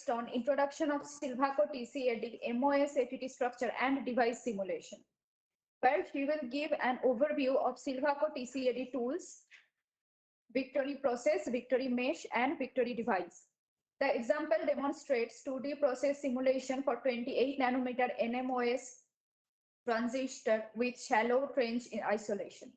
on introduction of Silvaco TCAD, MOS FET structure and device simulation, where he will give an overview of Silvaco TCAD tools, Victory process, Victory mesh, and Victory device. The example demonstrates 2D process simulation for 28 nanometer NMOS transistor with shallow trench in isolation.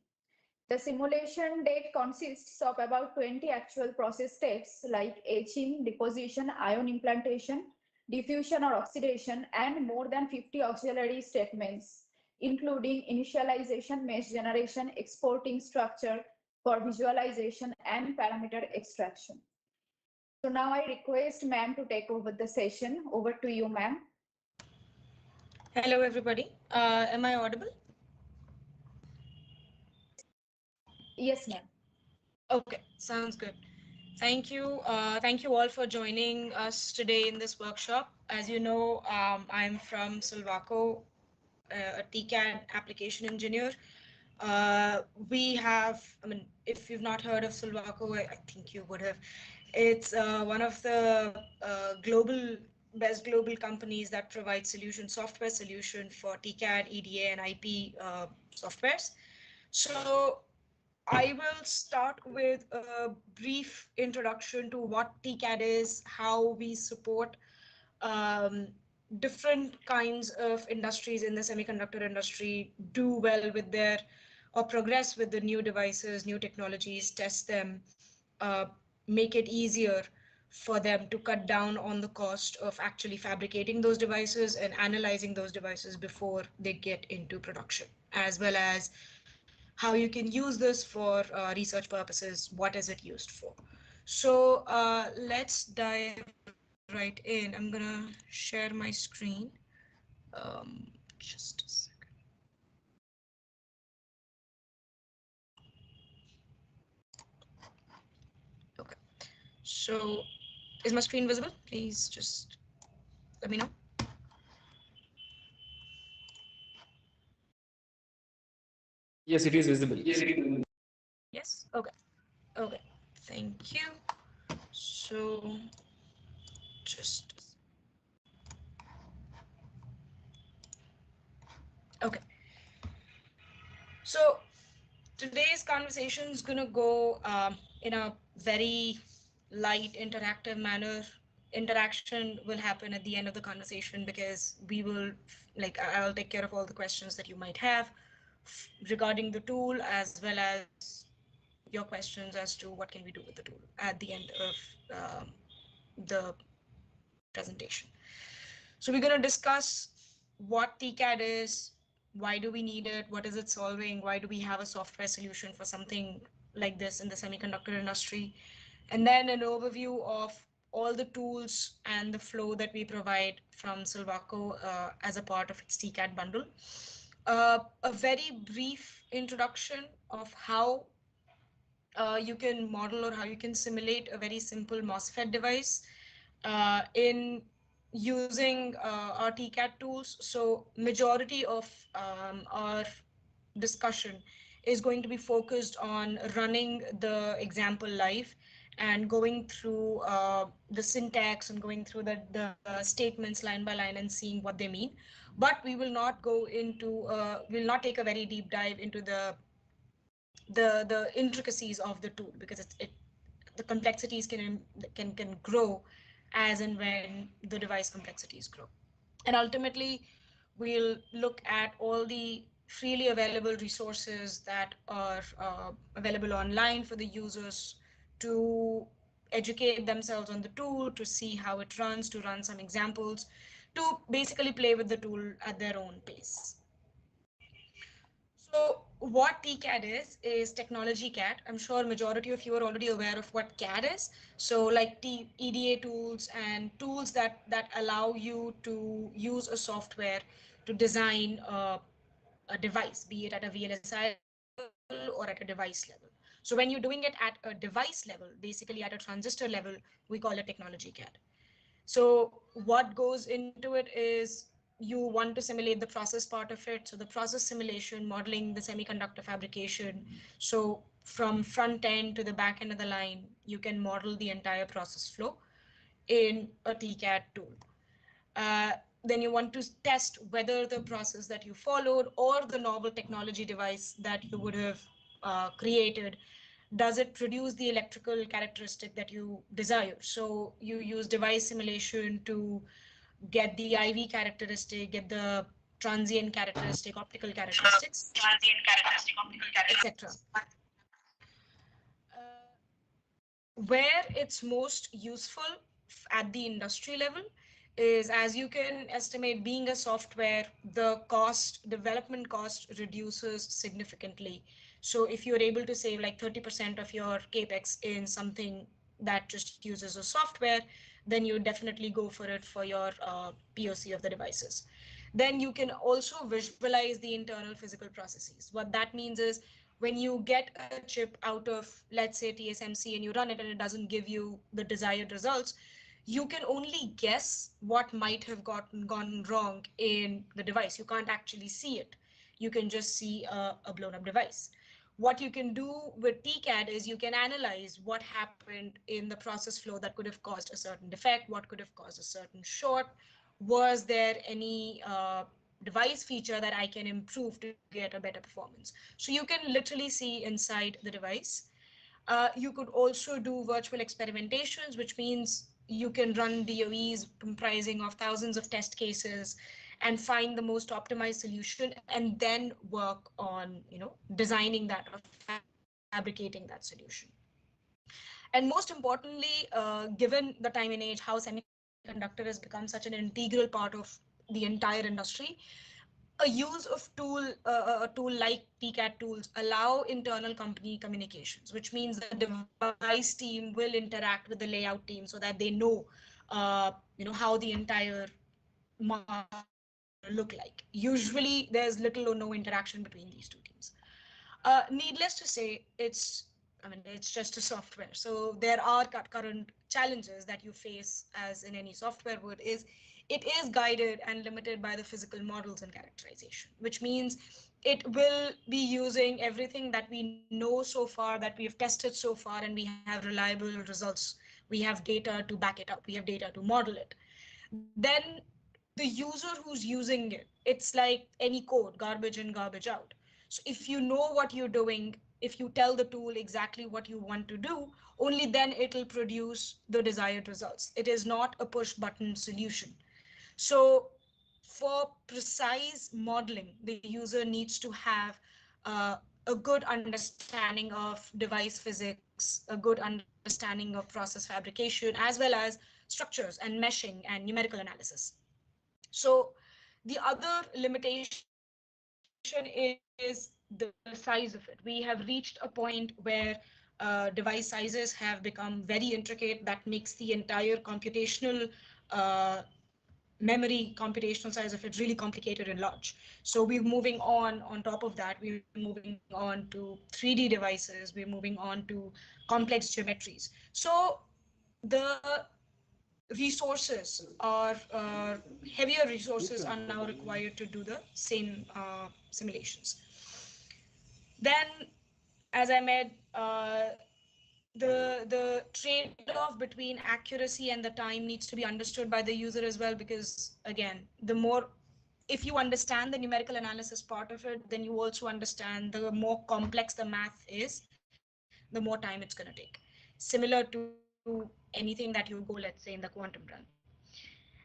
The simulation deck consists of about 20 actual process steps like etching, deposition, ion implantation, diffusion or oxidation, and more than 50 auxiliary statements, including initialization, mesh generation, exporting structure for visualization, and parameter extraction. So now I request ma'am to take over the session. Over to you, ma'am. Hello, everybody. Am I audible? Yes, ma'am. Okay, sounds good. Thank you. Thank you all for joining us today in this workshop. As you know, I'm from Silvaco, a TCAD application engineer. We have, if you've not heard of Silvaco, I think you would have. It's one of the best global companies that provide software solution for TCAD, EDA, and IP softwares. So I will start with a brief introduction to what TCAD is, how we support different kinds of industries in the semiconductor industry do well with or progress with the new devices, new technologies, test them, make it easier for them to cut down on the cost of actually fabricating those devices and analyzing those devices before they get into production, as well as how you can use this for research purposes. What is it used for? So let's dive right in. I'm gonna share my screen. Just a second. Okay. So is my screen visible? Please just let me know. Yes, it is visible. Yes. Okay. Okay. Thank you. So just okay. So today's conversation is going to go in a very light, interactive manner. Interaction will happen at the end of the conversation because I'll take care of all the questions that you might have regarding the tool, as well as your questions as to what can we do with the tool at the end of the presentation. So we're going to discuss what TCAD is, why do we need it, what is it solving, why do we have a software solution for something like this in the semiconductor industry, and then an overview of all the tools and the flow that we provide from Silvaco as a part of its TCAD bundle. A very brief introduction of how you can model or how you can simulate a very simple MOSFET device in using our TCAD tools. So majority of our discussion is going to be focused on running the example live and going through the syntax and going through the statements line by line and seeing what they mean. But we will not go into, we'll not take a very deep dive into the intricacies of the tool, because the complexities can grow as and when the device complexities grow. And ultimately, we'll look at all the freely available resources that are available online for the users to educate themselves on the tool, to see how it runs, to run some examples, to basically play with the tool at their own pace. So what TCAD is technology CAD. I'm sure majority of you are already aware of what CAD is. So like EDA tools and tools that allow you to use a software to design a device, be it at a VLSI level or at a device level. So when you're doing it at a device level, basically at a transistor level, we call it technology CAD. So what goes into it is you want to simulate the process part of it. So the process simulation, modeling the semiconductor fabrication. So from front end to the back end of the line, you can model the entire process flow. in a TCAD tool. Then you want to test whether the process that you followed or the novel technology device that you would have created, does it produce the electrical characteristic that you desire? So you use device simulation to get the IV characteristic, get the transient characteristic, optical characteristics, etc. Where it's most useful at the industry level is, as you can estimate, being a software, the development cost reduces significantly. So if you're able to save like 30% of your capex in something that just uses a software, then you definitely go for it for your POC of the devices. Then you can also visualize the internal physical processes. What that means is, when you get a chip out of, let's say, TSMC, and you run it and it doesn't give you the desired results, you can only guess what might have gone wrong in the device. You can't actually see it. You can just see a blown up device. What you can do with TCAD is you can analyze what happened in the process flow that could have caused a certain defect, what could have caused a certain short. Was there any device feature that I can improve to get a better performance? So you can literally see inside the device. You could also do virtual experimentations, which means you can run DOEs comprising of thousands of test cases and find the most optimized solution, and then work on, designing that or fabricating that solution. And most importantly, given the time and age, how semiconductor has become such an integral part of the entire industry, a use of a tool like TCAD tools allow internal company communications, which means the device team will interact with the layout team so that they know, how the entire look like. Usually, there's little or no interaction between these two teams. Needless to say, it's just a software. So there are current challenges that you face, as in any software would, is it is guided and limited by the physical models and characterization, which means it will be using everything that we know so far, that we have tested so far, and we have reliable results. We have data to back it up. We have data to model it. Then the user who's using it, it's like any code, garbage in, garbage out. So if you know what you're doing, if you tell the tool exactly what you want to do, only then it'll produce the desired results. It is not a push button solution. So for precise modeling, the user needs to have a good understanding of device physics, a good understanding of process fabrication, as well as structures and meshing and numerical analysis. So the other limitation is the size of it. We have reached a point where device sizes have become very intricate. That makes the entire computational memory computational size of it really complicated and large. So we're moving on top of that, we're moving on to 3D devices, we're moving on to complex geometries. So the resources are heavier resources are now required to do the same simulations. Then, as I made, the trade-off between accuracy and the time needs to be understood by the user as well, because again, the more, if you understand the numerical analysis part of it, then you also understand the more complex the math is, the more time it's going to take. Similar to anything that you go, let's say, in the quantum realm.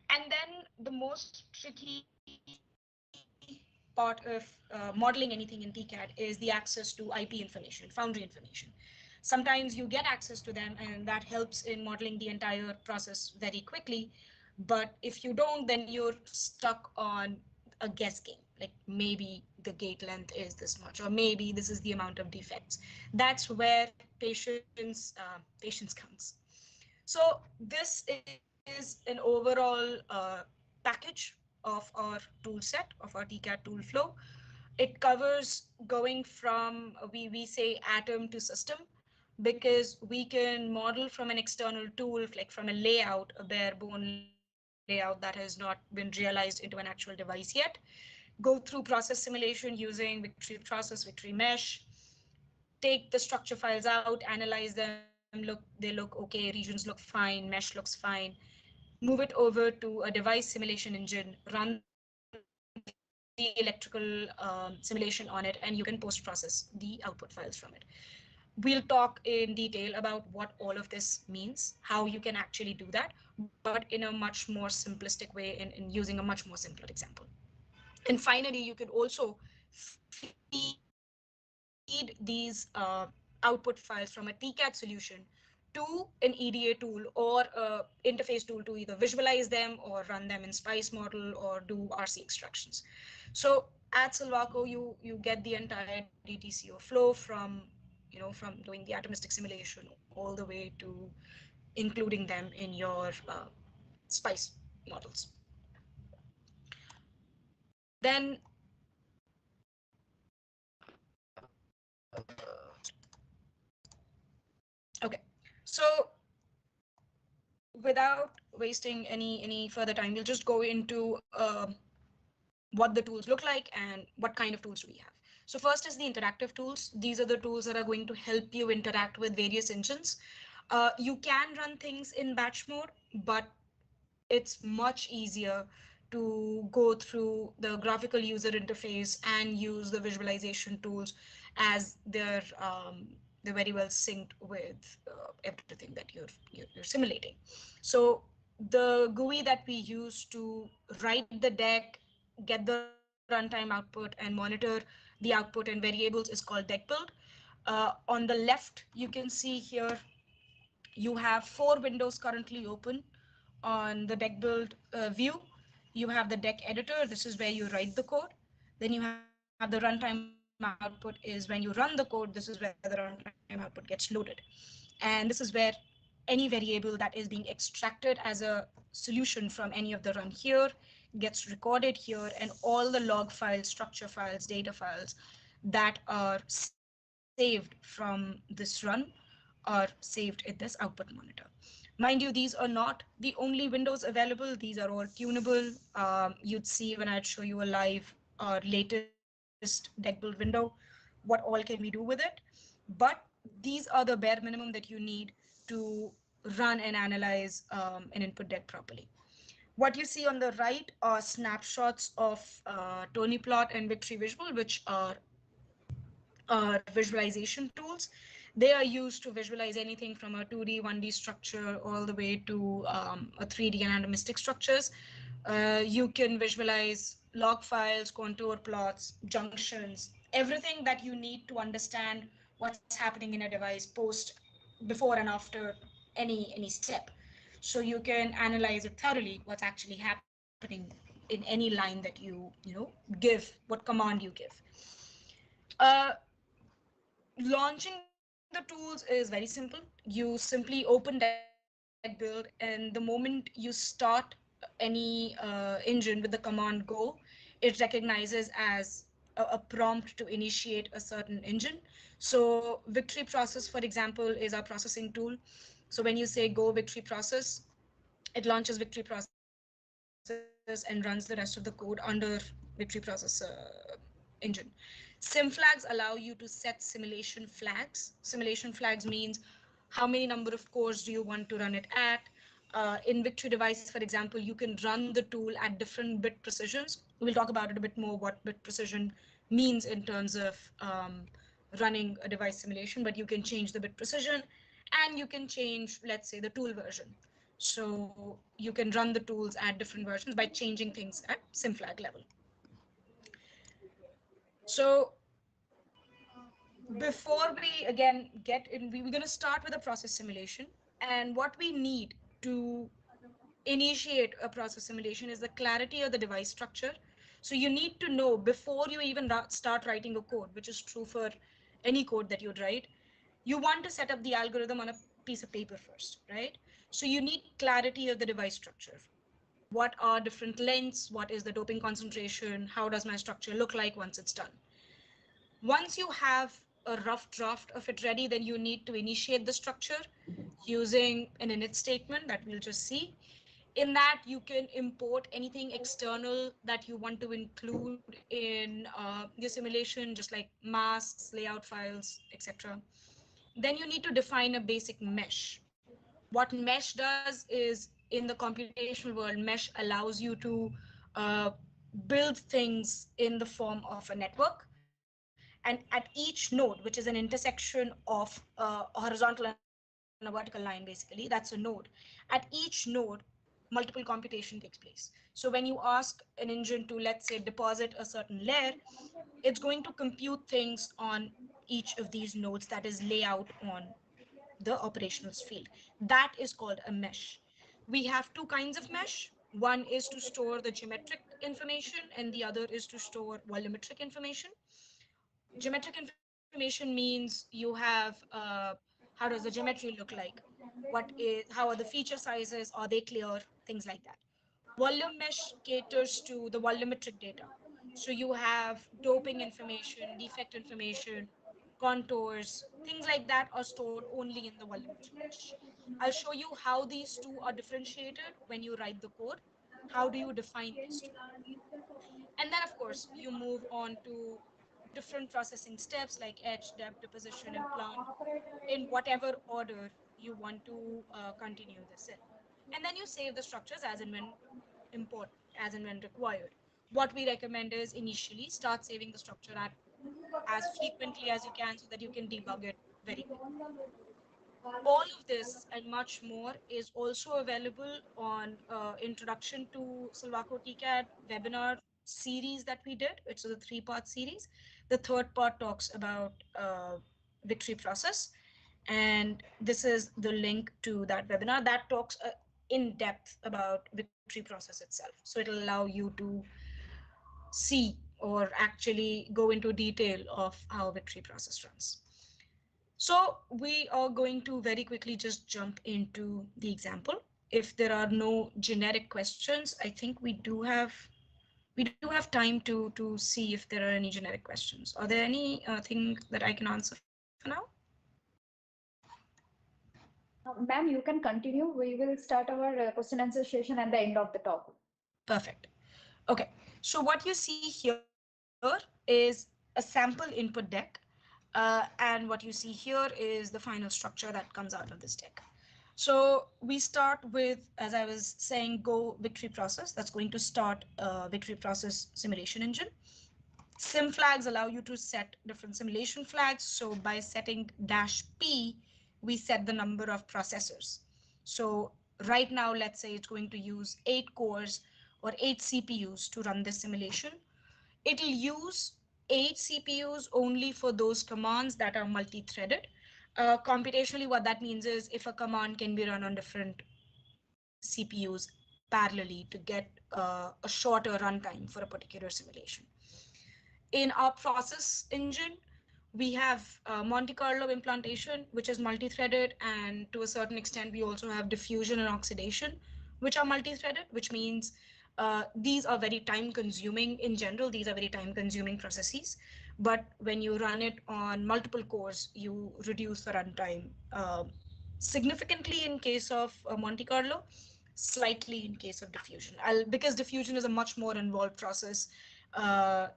And then the most tricky part of modeling anything in TCAD is the access to IP information, foundry information. Sometimes you get access to them, and that helps in modeling the entire process very quickly. But if you don't, then you're stuck on a guess game. Like maybe the gate length is this much, or maybe this is the amount of defects. That's where patience counts. So this is an overall package of our tool set, of our TCAD tool flow. It covers going from, we say atom to system, because we can model from an external tool, like from a layout, a bare bone layout that has not been realized into an actual device yet. Go through process simulation using Victory Process, Victory Mesh, take the structure files out, analyze them, they look okay, regions look fine, mesh looks fine. Move it over to a device simulation engine, run the electrical simulation on it, and you can post-process the output files from it. We'll talk in detail about what all of this means, how you can actually do that, but in a much more simplistic way, in using a much more simpler example. And finally, you could also feed these output files from a TCAD solution to an EDA tool or interface tool to either visualize them or run them in Spice model or do RC extractions. So at Silvaco, you get the entire DTCO flow from from doing the atomistic simulation all the way to including them in your Spice models. Then okay, so without wasting any further time, we'll just go into what the tools look like and what kind of tools do we have. So first is the interactive tools. These are the tools that are going to help you interact with various engines. You can run things in batch mode, but it's much easier to go through the graphical user interface and use the visualization tools as they're very well synced with everything that you're simulating. So the GUI that we use to write the deck, get the runtime output, and monitor the output and variables is called deck build. On the left, you can see here you have 4 windows currently open on the deck build view. You have the deck editor. This is where you write the code. Then you have the runtime output is when you run the code. This is where the runtime output gets loaded. And this is where any variable that is being extracted as a solution from any of the run here gets recorded here, and all the log files, structure files, data files that are saved from this run are saved in this output monitor. Mind you, these are not the only windows available. These are all tunable. You'd see when I'd show you a live latest deck build window, what all can we do with it. But these are the bare minimum that you need to run and analyze an input deck properly. What you see on the right are snapshots of Tonyplot and Victory Visual, which are visualization tools. They are used to visualize anything from a 2D, 1D structure all the way to a 3D and atomistic structures. You can visualize log files, contour plots, junctions, everything that you need to understand what's happening in a device post, before and after any step. So you can analyze it thoroughly, what's actually happening in any line that you give, what command you give. Uh, Launching the tools is very simple. You simply open deck build, and the moment you start any engine with the command go, it recognizes as a prompt to initiate a certain engine. So Victory Process, for example, is our processing tool. So when you say go Victory Process, it launches Victory Process and runs the rest of the code under Victory Process engine. Sim flags allow you to set simulation flags. Simulation flags means how many number of cores do you want to run it at. In Victory devices, for example, you can run the tool at different bit precisions. We'll talk about it a bit more, what bit precision means in terms of running a device simulation, but you can change the bit precision, and you can change, let's say, the tool version. So you can run the tools at different versions by changing things at SimFlag level. So before we again get in, we're going to start with a process simulation. And what we need to initiate a process simulation is the clarity of the device structure. So you need to know before you even start writing a code, which is true for any code that you'd write, you want to set up the algorithm on a piece of paper first, right? So you need clarity of the device structure. What are different lengths? What is the doping concentration? How does my structure look like once it's done? Once you have a rough draft of it ready, then you need to initiate the structure using an init statement that we'll just see. In that, you can import anything external that you want to include in your simulation, just like masks, layout files, etc. Then you need to define a basic mesh. What mesh does is, in the computational world, mesh allows you to uh, build things in the form of a network. And at each node, which is an intersection of a horizontal and a vertical line, basically, that's a node. At each node, multiple computation takes place. So when you ask an engine to, let's say, deposit a certain layer, it's going to compute things on each of these nodes, that is layout on the operational field. That is called a mesh. We have two kinds of mesh. One is to store the geometric information, and the other is to store volumetric information. Geometric information means you have how does the geometry look like? How are the feature sizes? Are they clear? Things like that. Volume mesh caters to the volumetric data. So you have doping information, defect information, contours, things like that are stored only in the volumetric mesh. I'll show you how these two are differentiated when you write the code. How do you define these two? And then, of course, you move on to different processing steps like etch, depth, deposition, implant, in whatever order you want to continue this in. And then you save the structures as and when important, as and when required. What we recommend is initially start saving the structure at as frequently as you can so that you can debug it very quickly. All of this and much more is also available on Introduction to Silvaco TCAD webinar series that we did. It's a 3-part series. The third part talks about victory process. And this is the link to that webinar that talks in depth about victory process itself. So it'll allow you to see or actually go into detail of how victory process runs. So we are going to very quickly just jump into the example. If there are no generic questions, I think we do have time to see if there are any generic questions. Are there any thing that I can answer for now? Ma'am, you can continue. We will start our question answer session at the end of the talk. Perfect. Okay, so what you see here is a sample input deck. And what you see here is the final structure that comes out of this deck. So we start with, as I was saying, Go victory process. That's going to start a victory process simulation engine. Sim flags allow you to set different simulation flags. So by setting -P, we set the number of processors. So right now, let's say it's going to use 8 cores or 8 CPUs to run this simulation. It'll use 8 CPUs only for those commands that are multi-threaded. Computationally, what that means is if a command can be run on different CPUs parallelly to get a shorter runtime for a particular simulation. In our process engine, we have Monte Carlo implantation, which is multi-threaded, and to a certain extent, we also have diffusion and oxidation, which are multi-threaded, which means these are very time-consuming. In general, these are very time-consuming processes. But when you run it on multiple cores, you reduce the runtime significantly in case of Monte Carlo, slightly in case of diffusion. Because diffusion is a much more involved process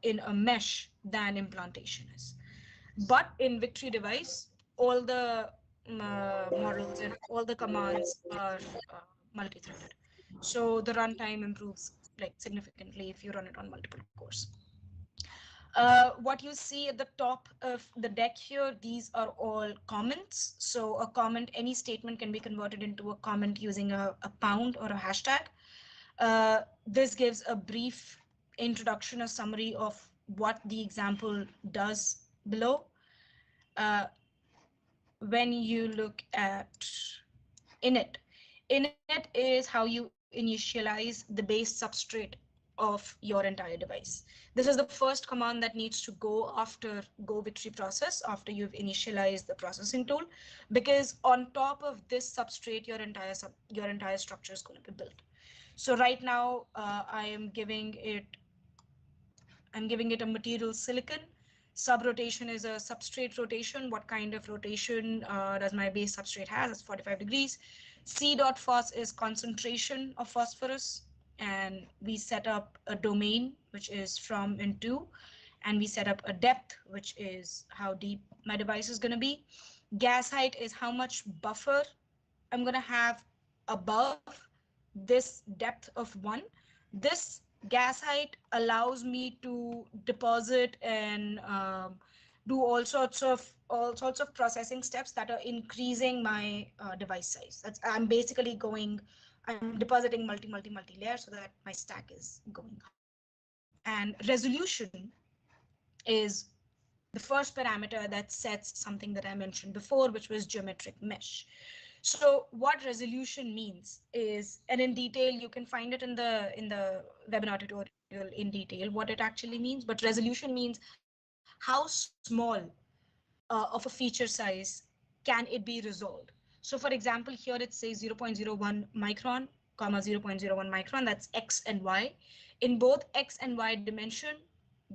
in a mesh than implantation is. But in Victory device, all the models and all the commands are multi-threaded. So the runtime improves like significantly if you run it on multiple cores. What you see at the top of the deck here, these are all comments. So a comment, any statement can be converted into a comment using a pound or a hashtag. This gives a brief introduction, a summary of what the example does below. When you look at init, init is how you initialize the base substrate of your entire device. This is the first command that needs to go after Go Victory process, after you've initialized the processing tool, because on top of this substrate, your entire structure is going to be built. So right now, I'm giving it a material silicon. Sub-rotation is a substrate rotation. What kind of rotation does my base substrate has? It's 45 degrees. C.phos is concentration of phosphorus. And we set up a domain, which is from and to. And we set up a depth, which is how deep my device is going to be. gas height is how much buffer I'm going to have above this depth of 1. This gas height allows me to deposit and do all sorts of processing steps that are increasing my device size. I'm basically I'm depositing multi layers so that my stack is going high. And resolution is the first parameter that sets something that I mentioned before, which was geometric mesh. So what resolution means is, and in detail, you can find it in the webinar tutorial in detail, what it actually means. But resolution means how small of a feature size can it be resolved. So for example, here it says 0.01 micron, comma 0.01 micron, that's X and Y. In both X and Y dimension,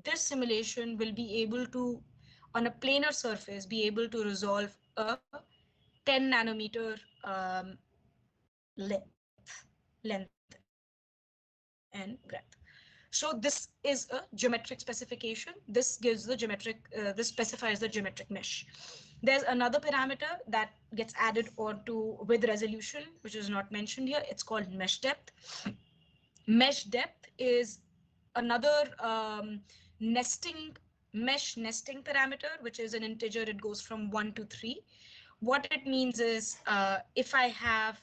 this simulation will be able to, on a planar surface, be able to resolve a 10 nanometer length and breadth. So this is a geometric specification. This gives the this specifies the geometric mesh. There's another parameter that gets added onto with resolution, which is not mentioned here. It's called mesh depth. Mesh depth is another mesh nesting parameter, which is an integer. It goes from 1 to 3. What it means is if I have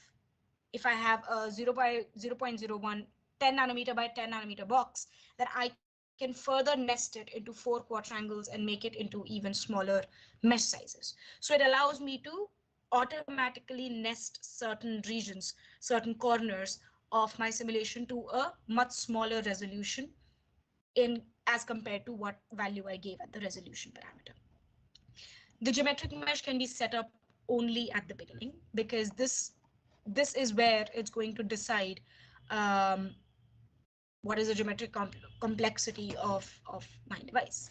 a 0.01 10 nanometer by 10 nanometer box, then I can further nest it into 4 quadrangles and make it into even smaller mesh sizes. So it allows me to automatically nest certain regions, certain corners of my simulation to a much smaller resolution in as compared to what value I gave at the resolution parameter. The geometric mesh can be set up only at the beginning because this is where it's going to decide um, what is the geometric complexity of my device.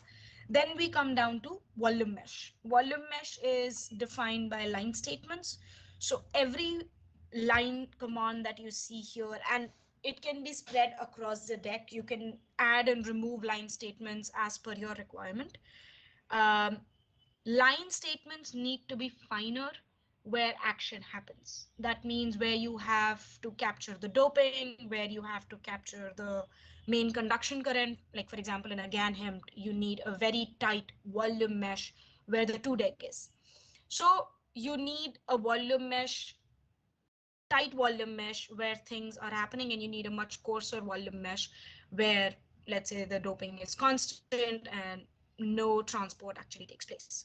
Then we come down to volume mesh. Volume mesh is defined by line statements. So every line command that you see here, and it can be spread across the deck. You can add and remove line statements as per your requirement. Um, Line statements need to be finer where action happens. That means where you have to capture the doping, where you have to capture the main conduction current. Like for example, in a GAN HEMT, you need a very tight volume mesh where the 2-deck is. So you need a tight volume mesh where things are happening, and you need a much coarser volume mesh where, let's say, the doping is constant and no transport actually takes place.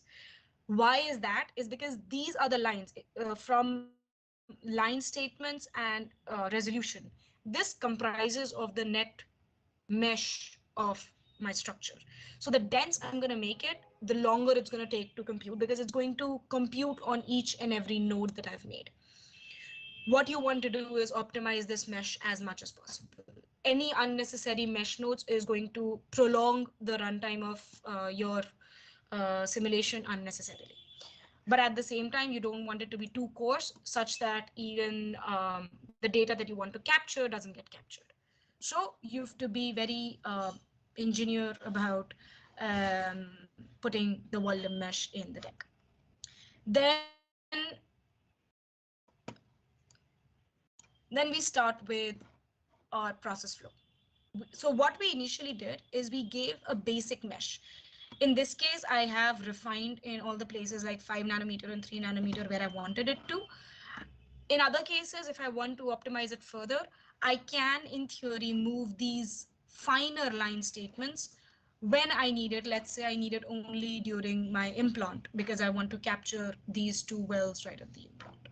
Why is that? Is because these are the lines from line statements and resolution. This comprises of the net mesh of my structure. So the dense I'm going to make it, the longer it's going to take to compute, because it's going to compute on each and every node that I've made. What you want to do is optimize this mesh as much as possible. Any unnecessary mesh nodes is going to prolong the runtime of your simulation unnecessarily. But at the same time, you don't want it to be too coarse such that even the data that you want to capture doesn't get captured. So you have to be very engineer about putting the volume mesh in the deck. Then we start with our process flow. So what we initially did is we gave a basic mesh. In this case, I have refined in all the places like 5 nanometer and 3 nanometer where I wanted it to. In other cases, if I want to optimize it further, I can, in theory, move these finer line statements when I need it. Let's say I need it only during my implant because I want to capture these 2 wells right at the implant,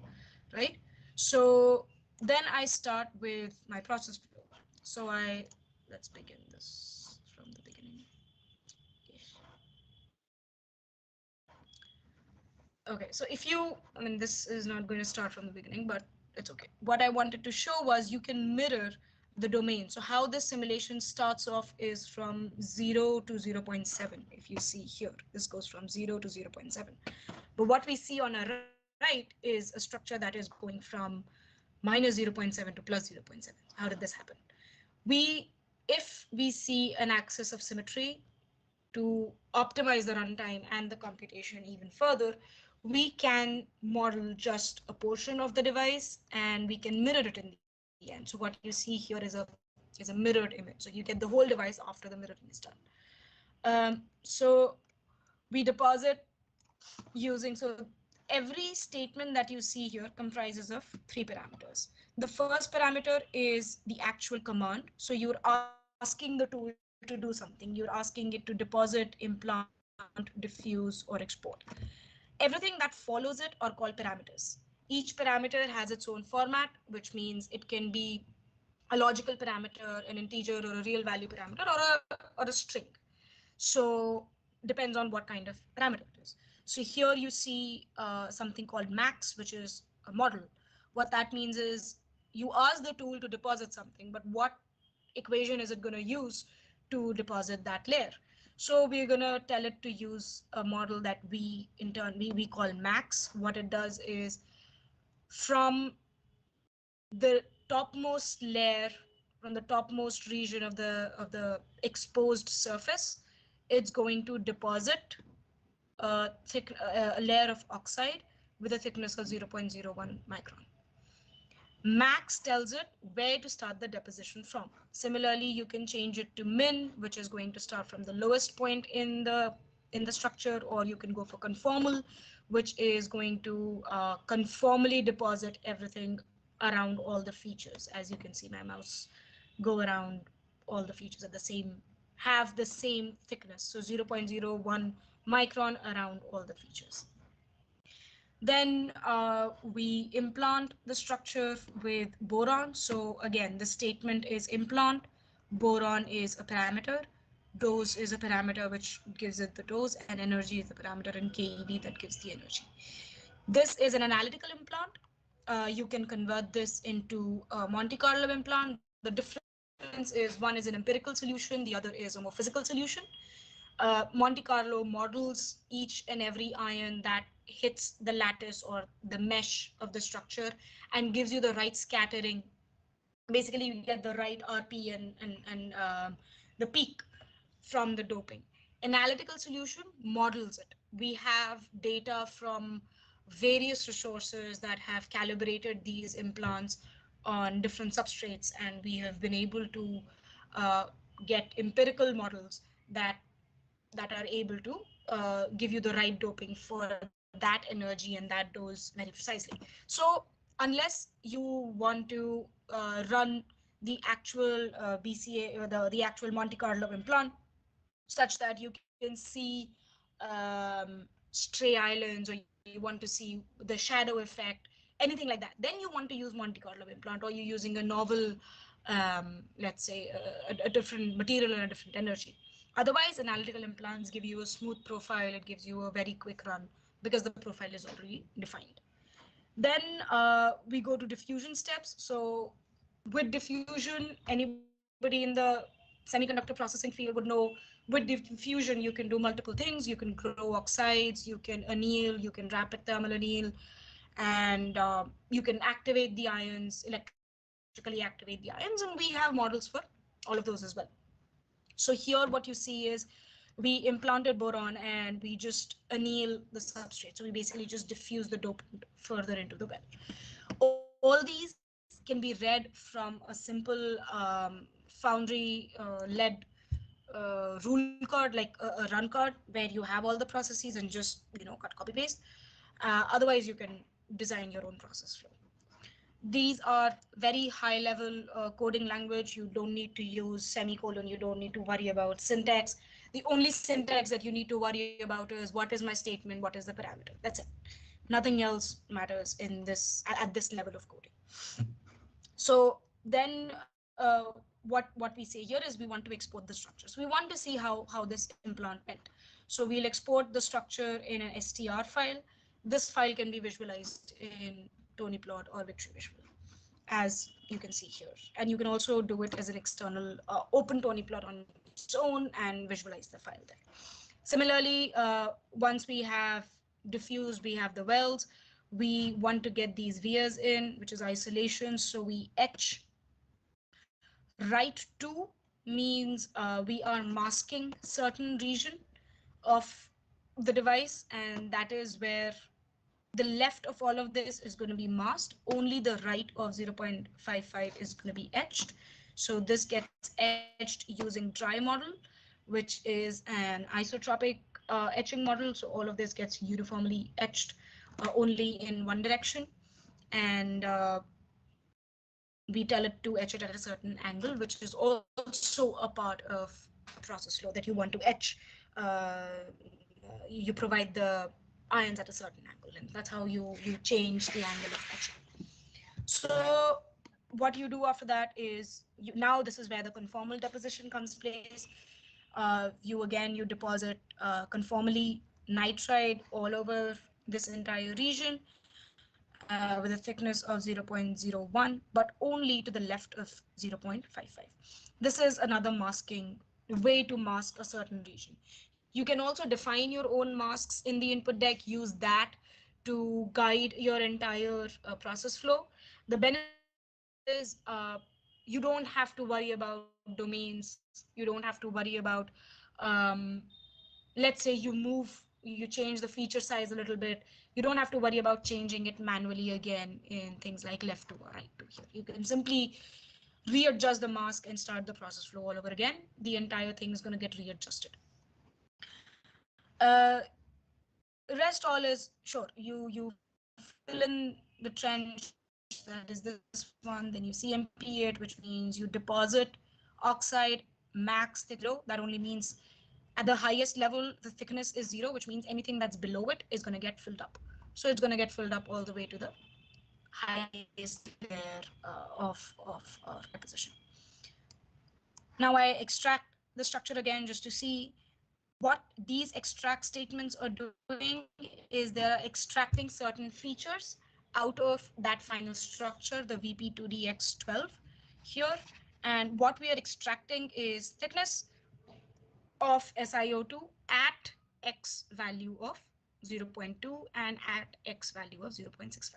right? So then I start with my process flow. So let's begin this from the beginning. Okay, so I mean, this is not going to start from the beginning, but it's okay. What I wanted to show was you can mirror the domain. So how this simulation starts off is from 0 to 0.7. If you see here, this goes from 0 to 0.7. But what we see on our right is a structure that is going from minus 0.7 to plus 0.7. How did this happen? If we see an axis of symmetry, to optimize the runtime and the computation even further, we can model just a portion of the device and we can mirror it in the end. So what you see here is a mirrored image. So you get the whole device after the mirroring is done. So we deposit using, so every statement that you see here comprises of three parameters. The first parameter is the actual command. So you're asking the tool to do something. You're asking it to deposit, implant, diffuse, or export. Everything that follows it are called parameters. Each parameter has its own format, which means it can be a logical parameter, an integer, or a real value parameter, or a string. So depends on what kind of parameter it is. So here you see something called max, which is a model. What that means is you ask the tool to deposit something, but what equation is it going to use to deposit that layer? So we're going to tell it to use a model that we in turn we call max. What it does is from the topmost layer, from the topmost region of the exposed surface, it's going to deposit a layer of oxide with a thickness of 0.01 micron. Max tells it where to start the deposition from. Similarly, you can change it to min, which is going to start from the lowest point in the structure, or you can go for conformal, which is going to conformally deposit everything around all the features. As you can see, my mouse go around all the features at the same, have the same thickness. So 0.01 micron around all the features. Then we implant the structure with boron. So again, the statement is implant. Boron is a parameter. Dose is a parameter which gives it the dose, and energy is the parameter in keV that gives the energy. This is an analytical implant. You can convert this into a Monte Carlo implant. The difference is one is an empirical solution, the other is a more physical solution. Monte Carlo models each and every ion that hits the lattice or the mesh of the structure and gives you the right scattering. Basically, you get the right RP and the peak from the doping. Analytical solution models it. We have data from various resources that have calibrated these implants on different substrates, and we have been able to uh, get empirical models that are able to give you the right doping for that energy and that dose very precisely. So unless you want to run the actual BCA or the actual Monte Carlo implant such that you can see stray islands, or you want to see the shadow effect, anything like that, then you want to use Monte Carlo implant, or you're using a novel, let's say, a different material and a different energy. Otherwise, analytical implants give you a smooth profile. It gives you a very quick run because the profile is already defined. Then we go to diffusion steps. So with diffusion, anybody in the semiconductor processing field would know with diffusion, you can do multiple things. You can grow oxides, you can anneal, you can rapid thermal anneal, and you can activate the ions, electrically activate the ions, and we have models for all of those as well. So here what you see is we implanted boron and we just anneal the substrate. So we basically just diffuse the dopant further into the well. All these can be read from a simple foundry led rule card, like a run card, where you have all the processes and just cut, copy, paste. Otherwise, you can design your own process flow. These are very high level coding language. You don't need to use semicolon. You don't need to worry about syntax. The only syntax that you need to worry about is what is my statement, what is the parameter. That's it. Nothing else matters in this at this level of coding. So then what we say here is we want to export the structure. So we want to see how this implant went. So we'll export the structure in an str file. This file can be visualized in Tonyplot or Victory Visual, as you can see here. And you can also do it as an external open Tonyplot on its own and visualize the file there. Similarly, once we have diffused, we have the wells, we want to get these vias in, which is isolation. So we etch. Write to means we are masking certain region of the device, and that is where the left of all of this is going to be masked. Only the right of 0.55 is going to be etched. So this gets etched using dry model, which is an isotropic etching model. So all of this gets uniformly etched only in one direction. And we tell it to etch it at a certain angle, which is also a part of process flow that you want to etch. You provide the ions at a certain angle, and that's how you change the angle of etching. So what you do after that is now this is where the conformal deposition comes place. You deposit conformally nitride all over this entire region with a thickness of 0.01, but only to the left of 0.55. This is another masking way to mask a certain region. You can also define your own masks in the input deck, use that to guide your entire process flow. The benefit is you don't have to worry about domains. You don't have to worry about, let's say you change the feature size a little bit. You don't have to worry about changing it manually again in things like left to or right to here. You can simply readjust the mask and start the process flow all over again. The entire thing is going to get readjusted. Rest all is sure. You fill in the trench, that is this one, then you CMP it, which means you deposit oxide max thickness 0. That only means at the highest level the thickness is 0, which means anything that's below it is going to get filled up. So it's going to get filled up all the way to the highest layer of deposition. Now I extract the structure again just to see what these extract statements are doing is they're extracting certain features out of that final structure, the VP2DX12 here. And what we are extracting is thickness of SiO2 at X value of 0.2 and at X value of 0.65.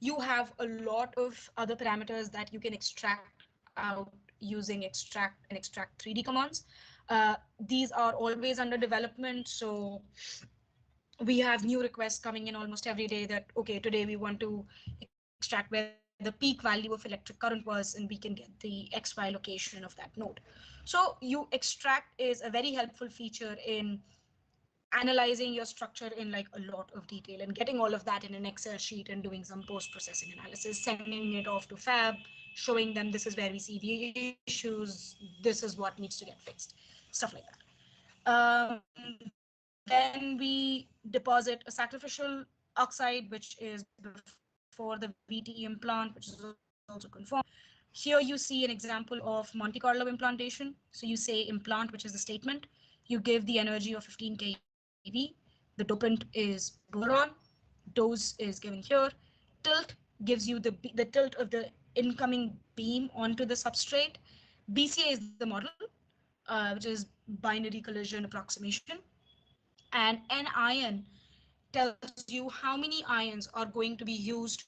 You have a lot of other parameters that you can extract out using extract and extract 3D commands. These are always under development, so we have new requests coming in almost every day that, okay, today we want to extract where the peak value of electric current was, and we can get the XY location of that node. So you extract is a very helpful feature in analyzing your structure in like a lot of detail and getting all of that in an Excel sheet and doing some post-processing analysis, sending it off to Fab, showing them this is where we see the issues, this is what needs to get fixed, stuff like that. Then we deposit a sacrificial oxide, which is before the VTE implant, which is also conformed. Here you see an example of Monte Carlo implantation. So you say implant, which is the statement. You give the energy of 15 keV. The dopant is boron. Dose is given here. Tilt gives you the tilt of the incoming beam onto the substrate. BCA is the model, which is binary collision approximation. And N-ion tells you how many ions are going to be used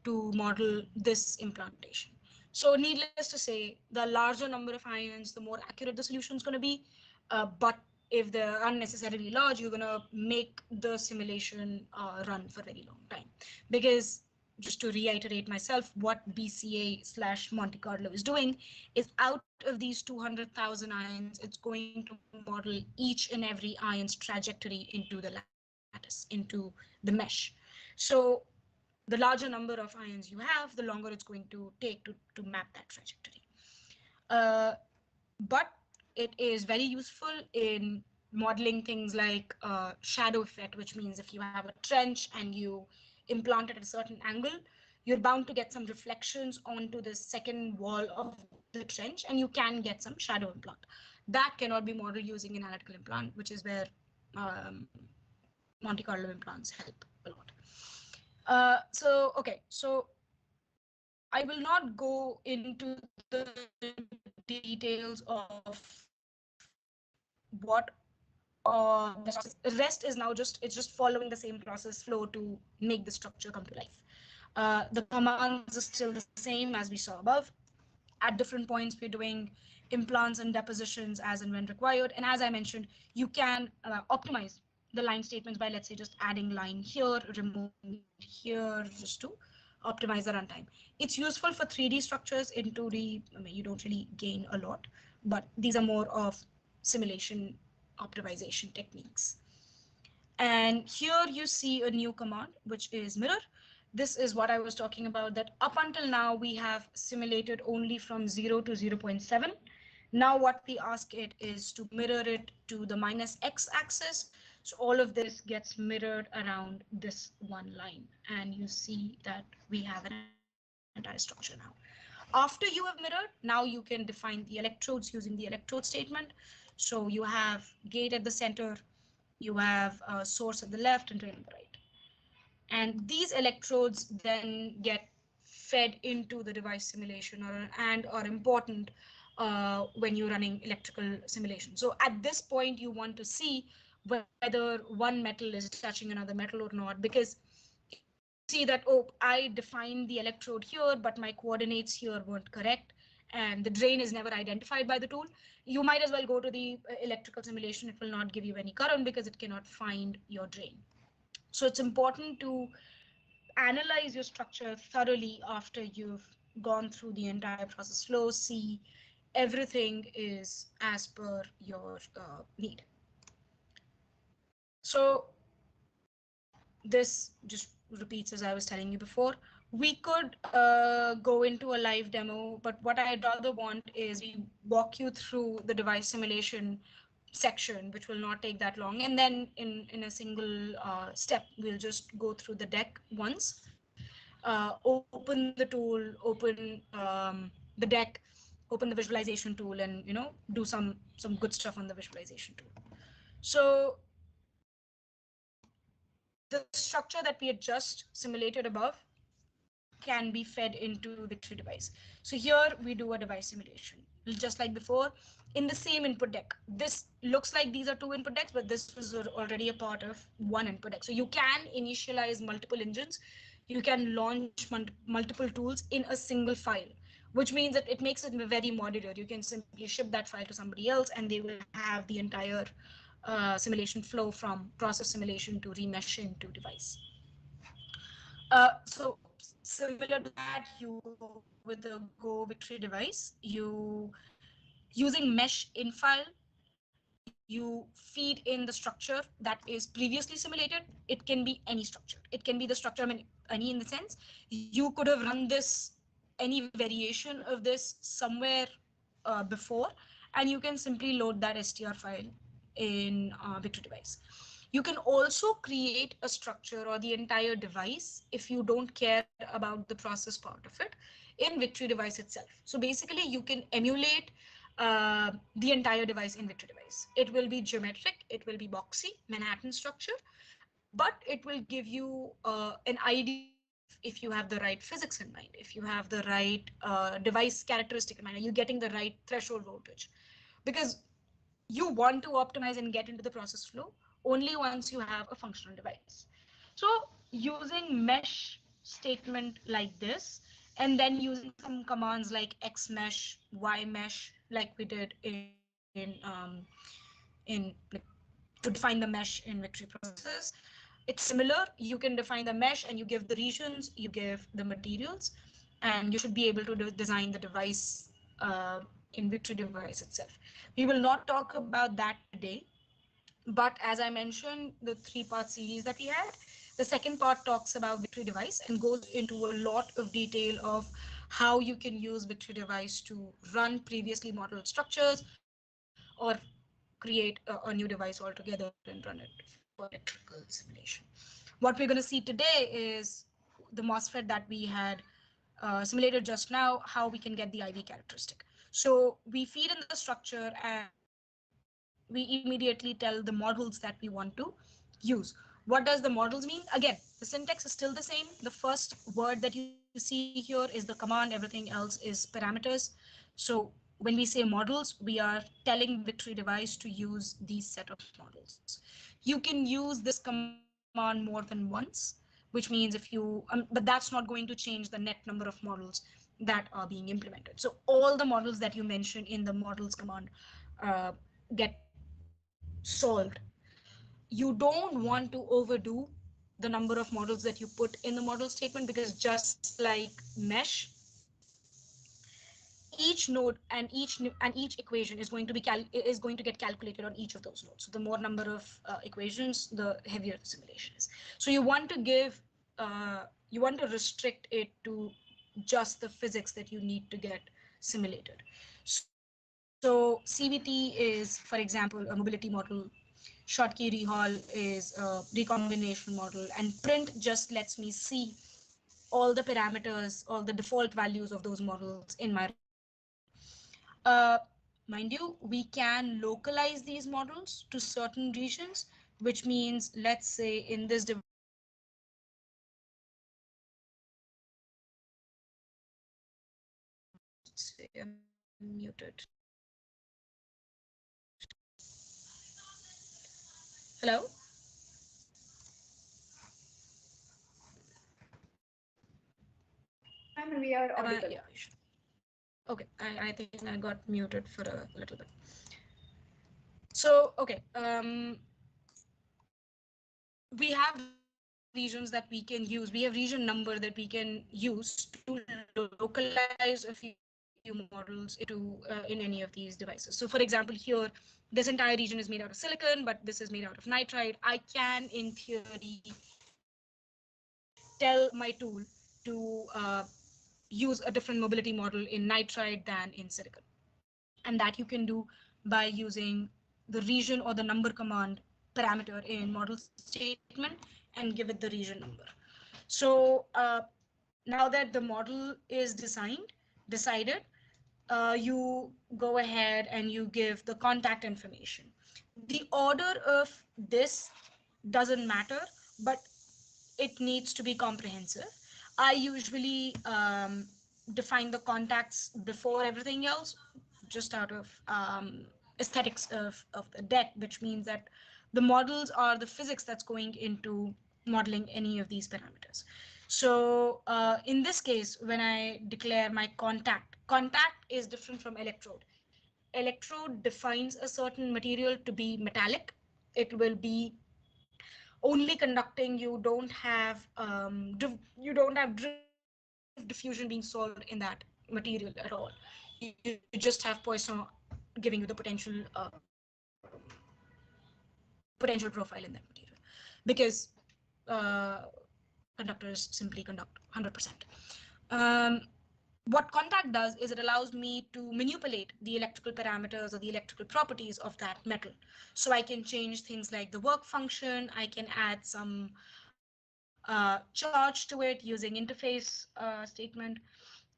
to model this implantation. So needless to say, the larger number of ions, the more accurate the solution is going to be. But if they're unnecessarily large, you're going to make the simulation run for a very long time. Because just to reiterate myself, what BCA/Monte Carlo is doing is out of these 200,000 ions, it's going to model each and every ion's trajectory into the lattice, into the mesh. So the larger number of ions you have, the longer it's going to take to map that trajectory. But it is very useful in modeling things like shadow effect, which means if you have a trench and you implant it at a certain angle, you're bound to get some reflections onto the second wall of the trench, and you can get some shadow implant. That cannot be modeled using an analytical implant, which is where Monte Carlo implants help a lot. So I will not go into the details of what the rest is now it's just following the same process flow to make the structure come to life. The commands are still the same as we saw above. At different points, we're doing implants and depositions as and when required. And as I mentioned, you can optimize the line statements by, let's say, just adding line here, removing here, just to optimize the runtime. It's useful for 3D structures. In 2D, I mean, you don't really gain a lot, but these are more of simulation optimization techniques. And here you see a new command, which is mirror. This is what I was talking about, that up until now we have simulated only from 0 to 0.7. Now what we ask it is to mirror it to the minus x axis. So all of this gets mirrored around this one line. And you see that we have an entire structure now. After you have mirrored, now you can define the electrodes using the electrode statement. So you have gate at the center, you have a source at the left and drain on the right. And these electrodes then get fed into the device simulation and are important when you're running electrical simulation. So at this point, you want to see whether one metal is touching another metal or not, because if you see that, oh, I defined the electrode here, but my coordinates here weren't correct, and the drain is never identified by the tool, you might as well go to the electrical simulation. It will not give you any current because it cannot find your drain. So it's important to analyze your structure thoroughly after you've gone through the entire process flow, see everything is as per your need. So this just repeats as I was telling you before. We could go into a live demo, but what I'd rather want is we walk you through the device simulation section, which will not take that long. And then in a single step, we'll just go through the deck once, open the tool, open the deck, open the visualization tool, and do some good stuff on the visualization tool. So the structure that we had just simulated above can be fed into Victory device. So here we do a device simulation, just like before, in the same input deck. This looks like these are two input decks, but this was already a part of one input deck. So you can initialize multiple engines. You can launch multiple tools in a single file, which means that it makes it very modular. You can simply ship that file to somebody else, and they will have the entire simulation flow from process simulation to remeshing to device. So similar to that, you go with the Go Victory device. Using mesh in file, you feed in the structure that is previously simulated. It can be any structure. It can be the structure, I mean, any in the sense you could have run this, any variation of this somewhere before, and you can simply load that str file in Victory device. You can also create a structure or the entire device if you don't care about the process part of it in Victory device itself. So basically, you can emulate the entire device in Victory device. It will be geometric, it will be boxy, Manhattan structure, but it will give you an idea if you have the right physics in mind, if you have the right device characteristic in mind, are you getting the right threshold voltage? Because you want to optimize and get into the process flow only once you have a functional device. So using mesh statement like this, and then using some commands like x mesh, y mesh, like we did to define the mesh in Victory processes. It's similar. You can define the mesh and you give the regions, you give the materials, and you should be able to design the device in Victory device itself. We will not talk about that today, but as I mentioned, the 3-part series that we had, the second part talks about Victory device and goes into a lot of detail of how you can use Victory device to run previously modeled structures or create a new device altogether and run it for electrical simulation. What we're going to see today is the MOSFET that we had simulated just now, how we can get the IV characteristic. So we feed in the structure and we immediately tell the models that we want to use. What does the models mean? Again, the syntax is still the same. The first word that you see here is the command, everything else is parameters. So when we say models, we are telling Victory device to use these set of models. You can use this command more than once, which means if you, but that's not going to change the net number of models that are being implemented. So all the models that you mention in the models command get solved. You can you don't want to overdo the number of models that you put in the model statement, because just like mesh, each node and each equation is going to be get calculated on each of those nodes. So the more number of equations, the heavier the simulation is. So you want to give you want to restrict it to just the physics that you need to get simulated. So CVT is, for example, a mobility model. Schottky Rehall is a recombination model, and print just lets me see all the parameters, all the default values of those models in my result. Mind you, we can localize these models to certain regions, which means, let's say in this say I'm muted. Hello? And we are audible. Yeah, okay, I think I got muted for a little bit. So, okay, we have regions that we can use. We have region number that we can use to localize a few models into in any of these devices. So for example, here, this entire region is made out of silicon, but this is made out of nitride. I can, in theory, tell my tool to use a different mobility model in nitride than in silicon. And that you can do by using the region or the number command parameter in model statement and give it the region number. So now that the model is decided, you go ahead and you give the contact information. The order of this doesn't matter, but it needs to be comprehensive. I usually define the contacts before everything else, just out of aesthetics of the deck, which means that the models are the physics that's going into modeling any of these parameters. So in this case, when I declare my contact is different from electrode. Electrode defines a certain material to be metallic. It will be only conducting. You don't have drift diffusion being solved in that material at all. You just have Poisson giving you the potential profile in that material, because conductors simply conduct 100%. Um, what contact does is it allows me to manipulate the electrical parameters or the electrical properties of that metal. So I can change things like the work function. I can add some charge to it using interface statement,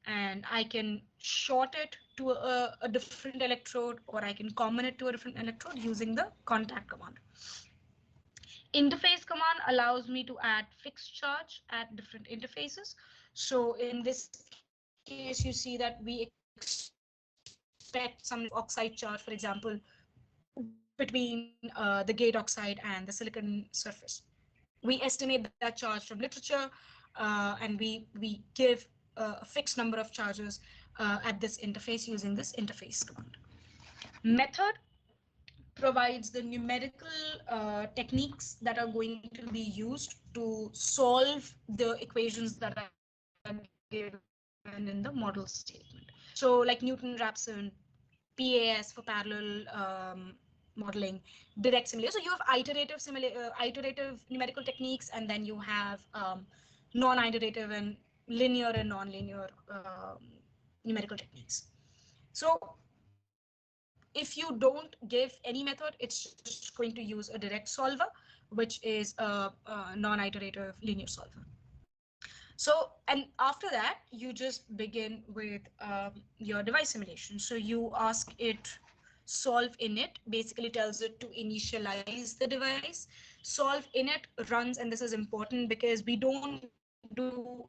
and I can short it to a different electrode, or I can common it to a different electrode using the contact command. Interface command allows me to add fixed charge at different interfaces. So in this case, you see that we expect some oxide charge, for example, between the gate oxide and the silicon surface. We estimate that charge from literature, and we give a fixed number of charges at this interface using this interface command. Method provides the numerical techniques that are going to be used to solve the equations that are given in the model statement. So like Newton, Raphson, PAS for parallel modeling, direct simulation. So you have iterative numerical techniques, and then you have non-iterative and linear and non-linear numerical techniques. So if you don't give any method, it's just going to use a direct solver, which is a non-iterative linear solver. So, and after that, you just begin with your device simulation. So you ask it solve init, basically tells it to initialize the device. Solve init runs, and this is important because we don't do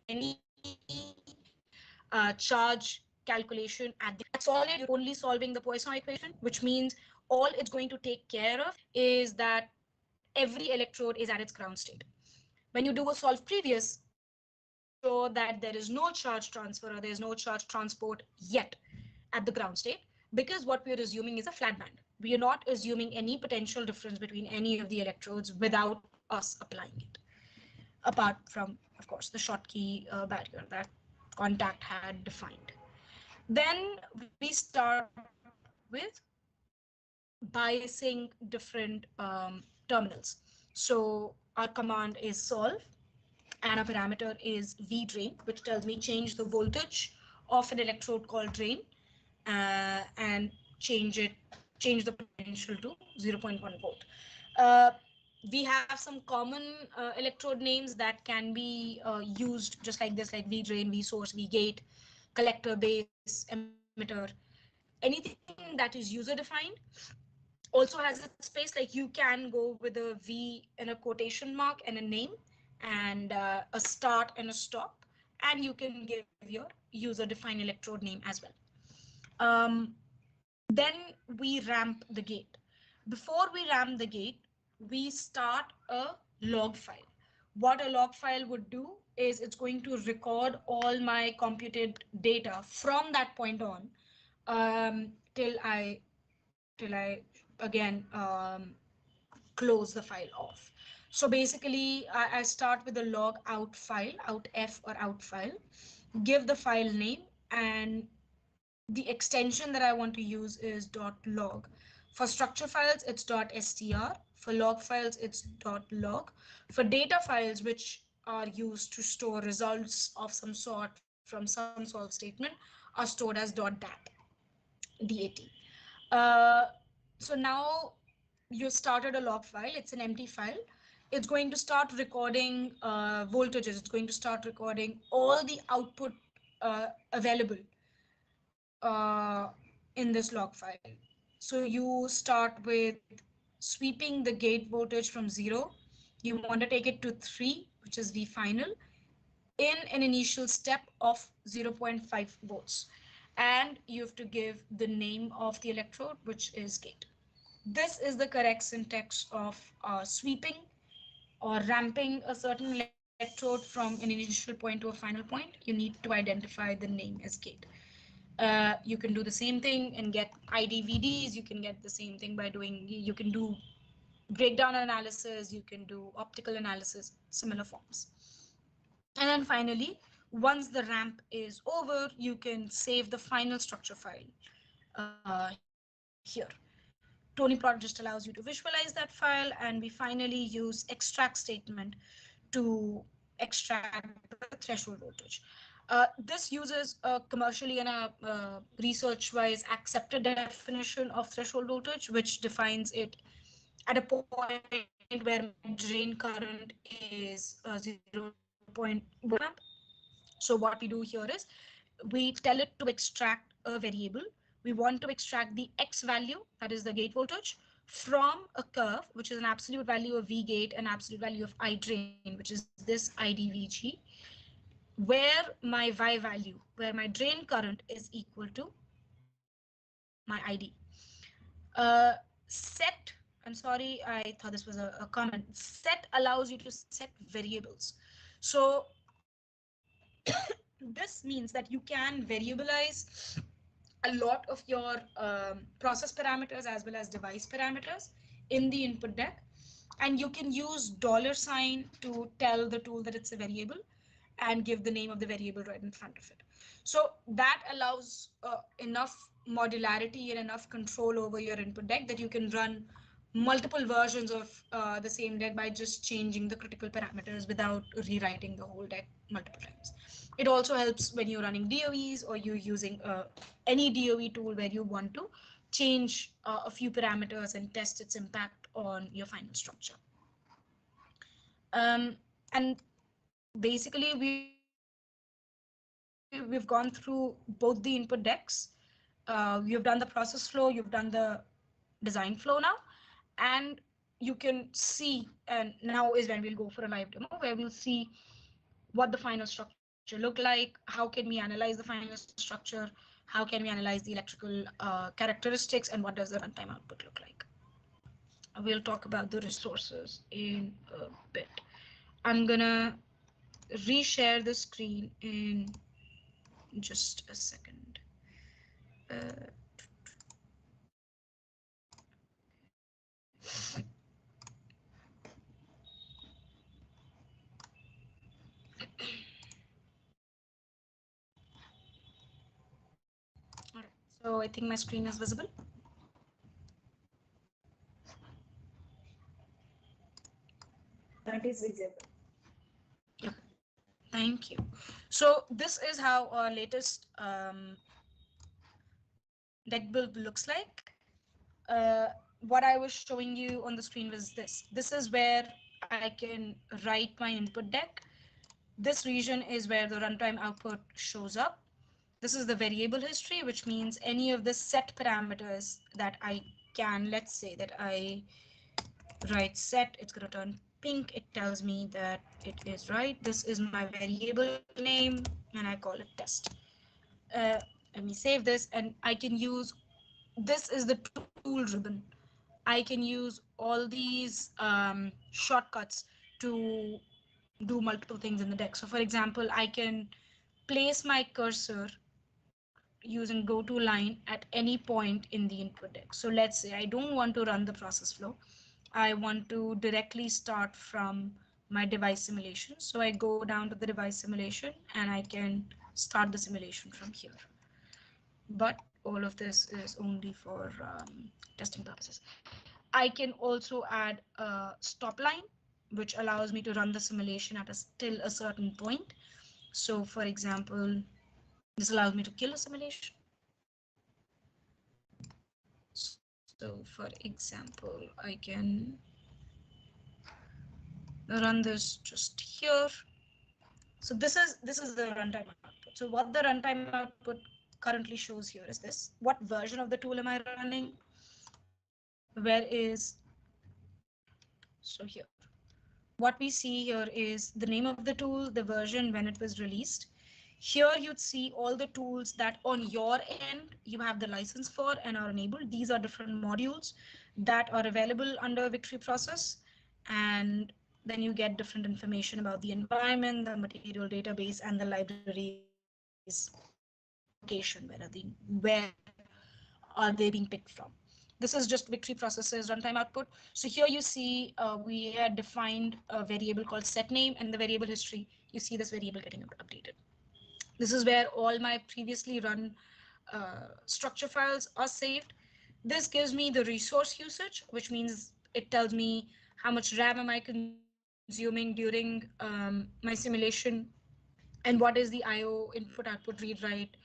any charge calculation at the solve it, you're only solving the Poisson equation, which means all it's going to take care of is that every electrode is at its ground state. When you do a solve previous, you ensure that there is no charge transfer or there's no charge transport yet at the ground state, because what we're assuming is a flat band. We are not assuming any potential difference between any of the electrodes without us applying it, apart from, of course, the Schottky barrier that contact had defined. Then we start with biasing different terminals. So our command is solve, and a parameter is V drain, which tells me change the voltage of an electrode called drain, and change the potential to 0.1 volt. Uh, we have some common electrode names that can be used just like this, like V drain, V source, V gate, collector, base, emitter. Anything that is user defined also has its space. Like you can go with a V and a quotation mark and a name, and a start and a stop, and you can give your user defined electrode name as well. Um, then we ramp the gate. Before we ramp the gate, we start a log file. What a log file would do is it's going to record all my computed data from that point on, till I again close the file off. So basically, I start with a log out file, out f or out file, give the file name, and the extension that I want to use is .log. For structure files, it's .str. For log files, it's .log. For data files, which are used to store results of some sort from some solve statement, are stored as .dat. DAT. Uh, so now you started a log file. It's an empty file. It's going to start recording voltages. It's going to start recording all the output available in this log file. So you start with sweeping the gate voltage from 0. You want to take it to 3, which is V final, in an initial step of 0.5 volts. And you have to give the name of the electrode, which is gate. This is the correct syntax of sweeping or ramping a certain electrode from an initial point to a final point. You need to identify the name as gate. You can do the same thing and get IDVDs. You can get the same thing by doing, you can do breakdown analysis, you can do optical analysis, similar forms. And then finally, once the ramp is over, you can save the final structure file here. Tony plot just allows you to visualize that file, and we finally use extract statement to extract the threshold voltage. This uses a commercially and a research-wise accepted definition of threshold voltage, which defines it at a point where my drain current is 0.1 amp. So what we do here is we tell it to extract a variable. We want to extract the X value, that is the gate voltage, from a curve, which is an absolute value of V gate and absolute value of I drain, which is this IDVG, where my Y value, where my drain current is equal to my ID. Set, I'm sorry, I thought this was a comment. Set allows you to set variables. So this means that you can variabilize a lot of your process parameters as well as device parameters in the input deck. And you can use $sign to tell the tool that it's a variable and give the name of the variable right in front of it. So that allows enough modularity and enough control over your input deck that you can run multiple versions of the same deck by just changing the critical parameters without rewriting the whole deck multiple times. It also helps when you're running DOEs or you're using any DOE tool where you want to change a few parameters and test its impact on your final structure. And basically, we've gone through both the input decks. You've done the process flow, you've done the design flow now, and you can see, and now is when we'll go for a live demo where we'll see what the final structure look like, how can we analyze the final structure, how can we analyze the electrical characteristics, and what does the runtime output look like. We'll talk about the resources in a bit. I'm gonna reshare the screen in just a second. So I think my screen is visible. It is visible. Thank you. So this is how our latest deck build looks like. What I was showing you on the screen was this. This is where I can write my input deck. This region is where the runtime output shows up. This is the variable history, which means any of the set parameters that I can, let's say that I write set, it's going to turn pink. It tells me that it is right. This is my variable name and I call it test. Let me save this and I can use, this is the tool ribbon. I can use all these shortcuts to do multiple things in the deck. So for example, I can place my cursor using go to line at any point in the input deck. So let's say I don't want to run the process flow. I want to directly start from my device simulation. So I go down to the device simulation and I can start the simulation from here. But all of this is only for testing purposes. I can also add a stop line, which allows me to run the simulation at still a certain point. So for example, this allows me to kill a simulation. So for example, I can run this just here. So this is the runtime output. So what the runtime output currently shows here is this. What version of the tool am I running? Where is, so here. What we see here is the name of the tool, the version when it was released. Here you'd see all the tools that on your end you have the license for and are enabled. These are different modules that are available under Victory process. And then you get different information about the environment, the material database, and the libraries location, where are they being picked from. This is just Victory processes runtime output. So here you see we had defined a variable called set name, and the variable history, you see this variable getting updated. This is where all my previously run structure files are saved. This gives me the resource usage, which means it tells me how much RAM am I consuming during my simulation, and what is the IO input output read write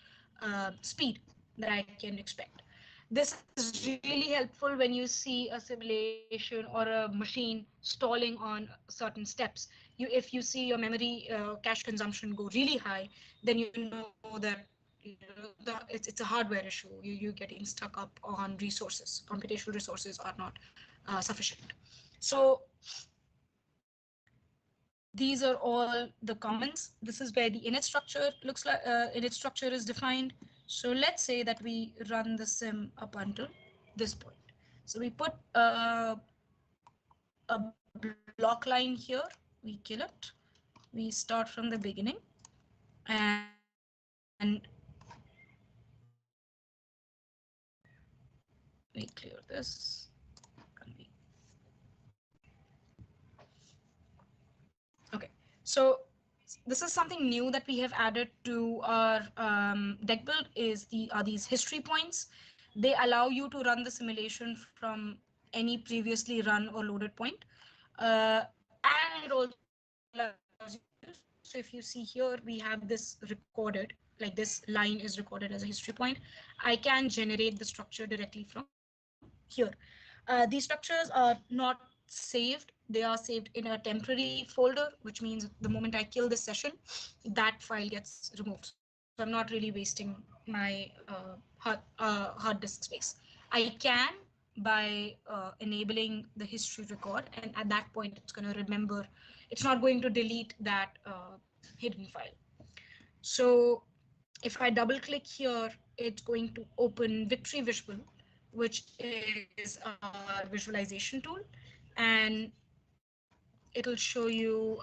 speed that I can expect. This is really helpful when you see a simulation or a machine stalling on certain steps. If you see your memory cache consumption go really high, then you know that it's a hardware issue. You're getting stuck up on resources. Computational resources are not sufficient. So these are all the comments. This is where the init structure looks like. Init structure is defined. So let's say that we run the sim up until this point. So we put a block line here. We kill it. We start from the beginning, and we clear this. Okay, so this is something new that we have added to our deck build are these history points. They allow you to run the simulation from any previously run or loaded point. And it also allows you, so if you see here, we have this recorded, like this line is recorded as a history point. I can generate the structure directly from here. These structures are not saved. They are saved in a temporary folder, which means the moment I kill this session, that file gets removed. So I'm not really wasting my hard disk space. I can by enabling the history record, and at that point it's going to remember, it's not going to delete that hidden file. So if I double click here, it's going to open Victory Visual, which is our visualization tool, and it'll show you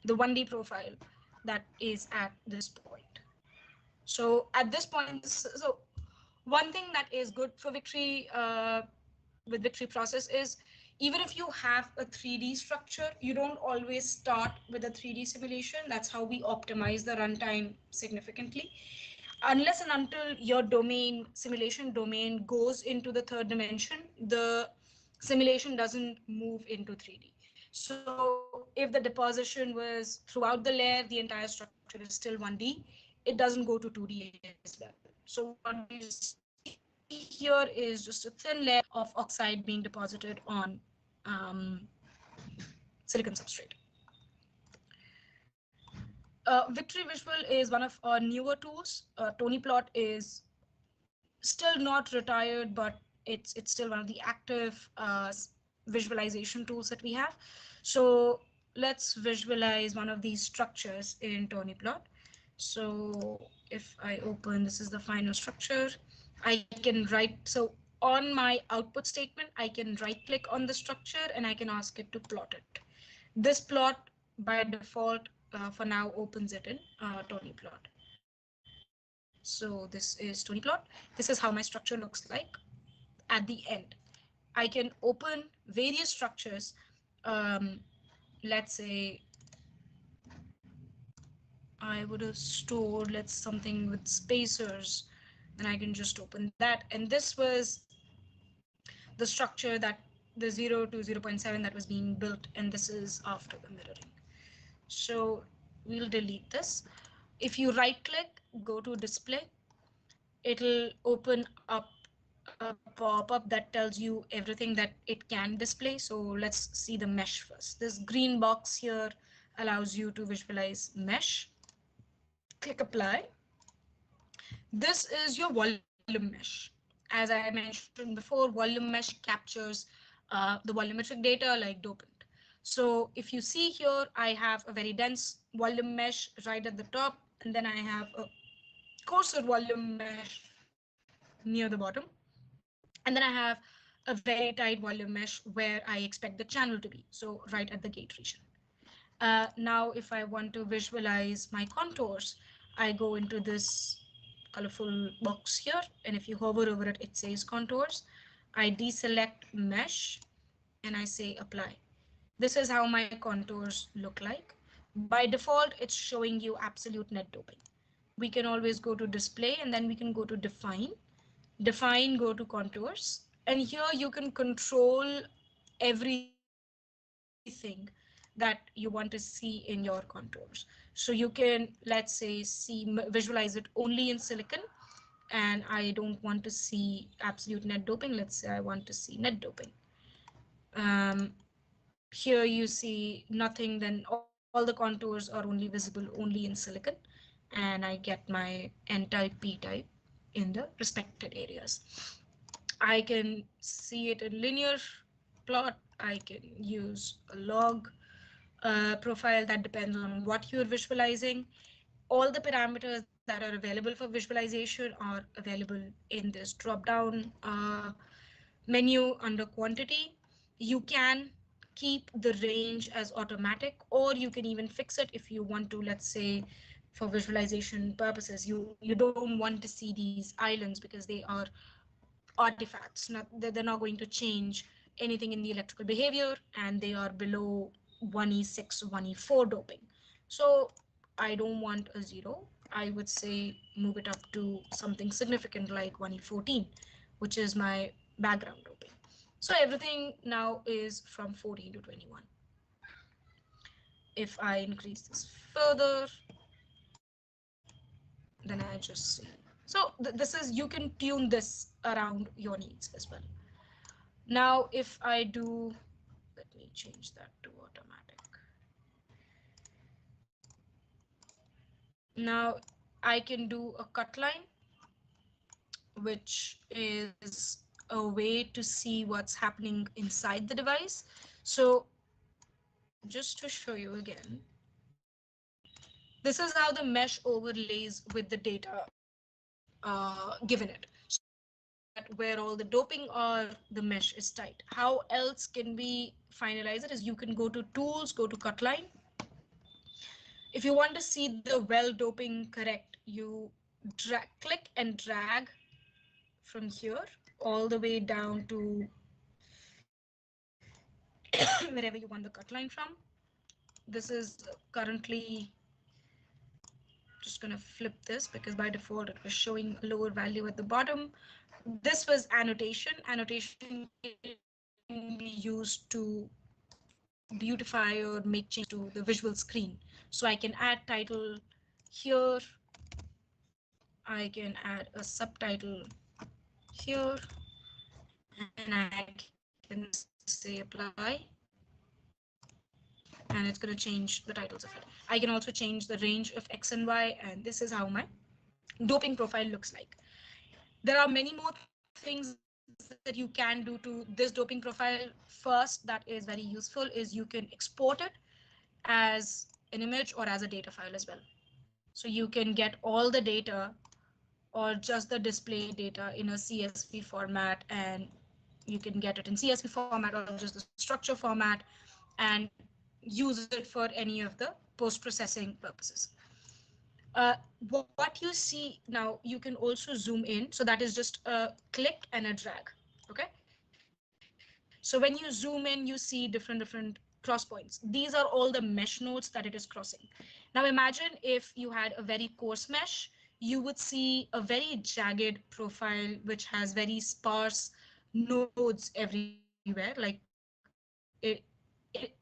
the 1D profile that is at this point. So at this point, so one thing that is good for Victory with Victory process is, even if you have a 3D structure, you don't always start with a 3D simulation. That's how we optimize the runtime significantly. unless and until your domain, simulation domain, goes into the third dimension, the simulation doesn't move into 3D. So if the deposition was throughout the layer, the entire structure is still 1D, it doesn't go to 2D as well. So what you see here is just a thin layer of oxide being deposited on silicon substrate. Victory Visual is one of our newer tools. Tonyplot is still not retired, but it's still one of the active visualization tools that we have. So let's visualize one of these structures in Tonyplot. So if I open, this is the final structure. I can write, so on my output statement, I can right click on the structure and I can ask it to plot it. This plot by default for now opens it in Tonyplot. So this is Tonyplot. This is how my structure looks like at the end. I can open various structures. Let's say I would have stored, let's something with spacers, and I can just open that. And this was the structure that the 0 to 0.7 that was being built, and this is after the mirroring. So we'll delete this. If you right click, go to display, it'll open up a pop-up that tells you everything that it can display. So let's see the mesh first. This green box here allows you to visualize mesh. Click apply. This is your volume mesh. As I mentioned before, volume mesh captures the volumetric data like dopant. So if you see here, I have a very dense volume mesh right at the top, and then I have a coarser volume mesh near the bottom. And then I have a very tight volume mesh where I expect the channel to be, so right at the gate region. Now, if I want to visualize my contours, I go into this colorful box here, and if you hover over it, it says contours. I deselect mesh and I say apply. This is how my contours look like. By default, it's showing you absolute net doping. We can always go to display and then we can go to define, go to contours, and here you can control everything that you want to see in your contours. So you can, let's say, visualize it only in silicon, and I don't want to see absolute net doping. Let's say I want to see net doping. um, Here you see nothing, then all the contours are only visible only in silicon, and I get my n-type, p-type in the respected areas. I can see it in linear plot. I can use a log profile that depends on what you're visualizing. All the parameters that are available for visualization are available in this drop down menu under quantity. You can keep the range as automatic, or you can even fix it if you want to. Let's say for visualization purposes, you don't want to see these islands because they are artifacts. They're not going to change anything in the electrical behavior, and they are below 1E6, 1E4 doping. So I don't want a 0. I would say move it up to something significant like 1E14, which is my background doping. So everything now is from 14 to 21. If I increase this further, then I just see. So this is, you can tune this around your needs as well. Now, if I do, let me change that to automatic. Now I can do a cut line, which is a way to see what's happening inside the device. So just to show you again, this is how the mesh overlays with the data given it. So you can see that where all the doping are, the mesh is tight. How else can we finalize it is you can go to tools, go to cut line. If you want to see the well doping correct, you click and drag from here all the way down to wherever you want the cut line from. This is currently just going to flip this because by default it was showing a lower value at the bottom. This was annotation. Annotation can be used to beautify or make changes to the visual screen. So I can add title here. I can add a subtitle here, and I can say apply. And it's going to change the titles of it. I can also change the range of X and Y, and this is how my doping profile looks like. There are many more things that you can do to this doping profile. First, that is very useful, is you can export it as an image or as a data file as well. So you can get all the data or just the display data in a CSV format, and you can get it in CSV format or just the structure format and use it for any of the post-processing purposes. What you see now, you can also zoom in. So that is just a click and a drag. Okay. So when you zoom in, you see different cross points. These are all the mesh nodes that it is crossing. Now imagine if you had a very coarse mesh, you would see a very jagged profile which has very sparse nodes everywhere. Like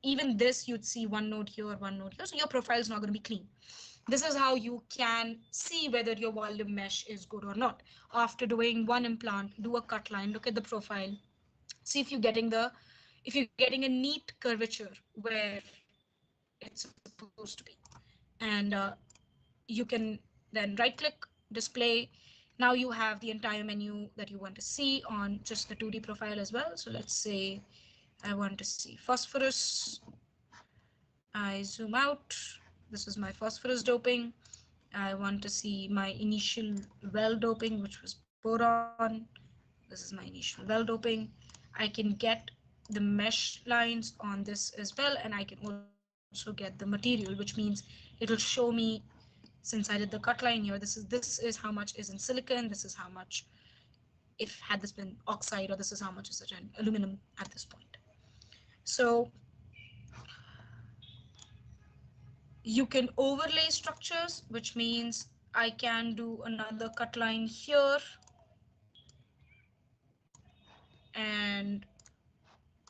even this, you'd see one node here, one node here. So your profile is not going to be clean. This is how you can see whether your volume mesh is good or not. After doing one implant, do a cut line, look at the profile, see if you're getting a neat curvature where it's supposed to be. And you can then right click, display. Now you have the entire menu that you want to see on just the 2D profile as well. So let's say I want to see phosphorus. I zoom out. This is my phosphorus doping. I want to see my initial well doping, which was boron. This is my initial well doping. I can get the mesh lines on this as well, and I can also get the material, which means it'll show me, since I did the cut line here, this is how much is in silicon, this is how much if had this been oxide, or this is how much is it in aluminum at this point. So you can overlay structures, which means I can do another cut line here, and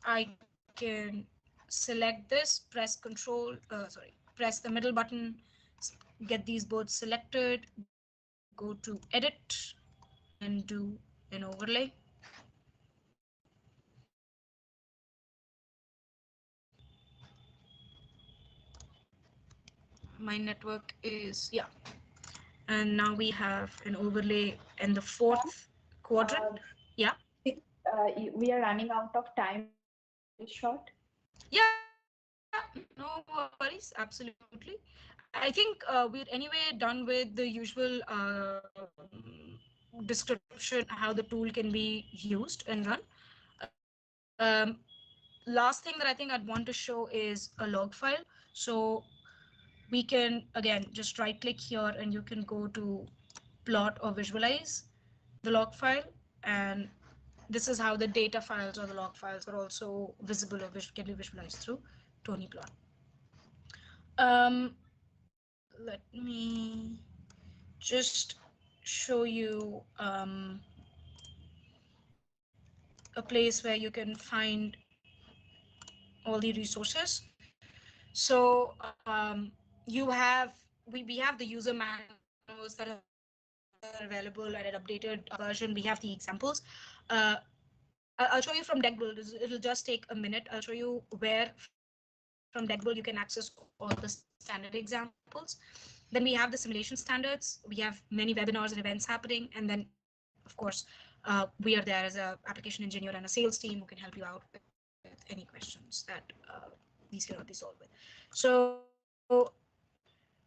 I can select this, press press the middle button, get these both selected, go to edit, and do an overlay. My network is, yeah. And now we have an overlay in the fourth quadrant. Yeah. We are running out of time. Short. Yeah, no worries. Absolutely. I think we're anyway done with the usual description how the tool can be used and run. Um, Last thing that I think I'd want to show is a log file. So we can, again, just right click here and you can go to plot or visualize the log file. And this is how the data files or the log files are also visible or can be visualized through Tony plot. Let me just show you a place where you can find all the resources. So you have we have the user manuals that are available at an updated version. We have the examples. I'll show you from deck build. It'll just take a minute. I'll show you where from deck build you can access all the standard examples. Then we have the simulation standards. We have many webinars and events happening. And then, of course, we are there as a application engineer and a sales team who can help you out with any questions that these cannot be solved with. So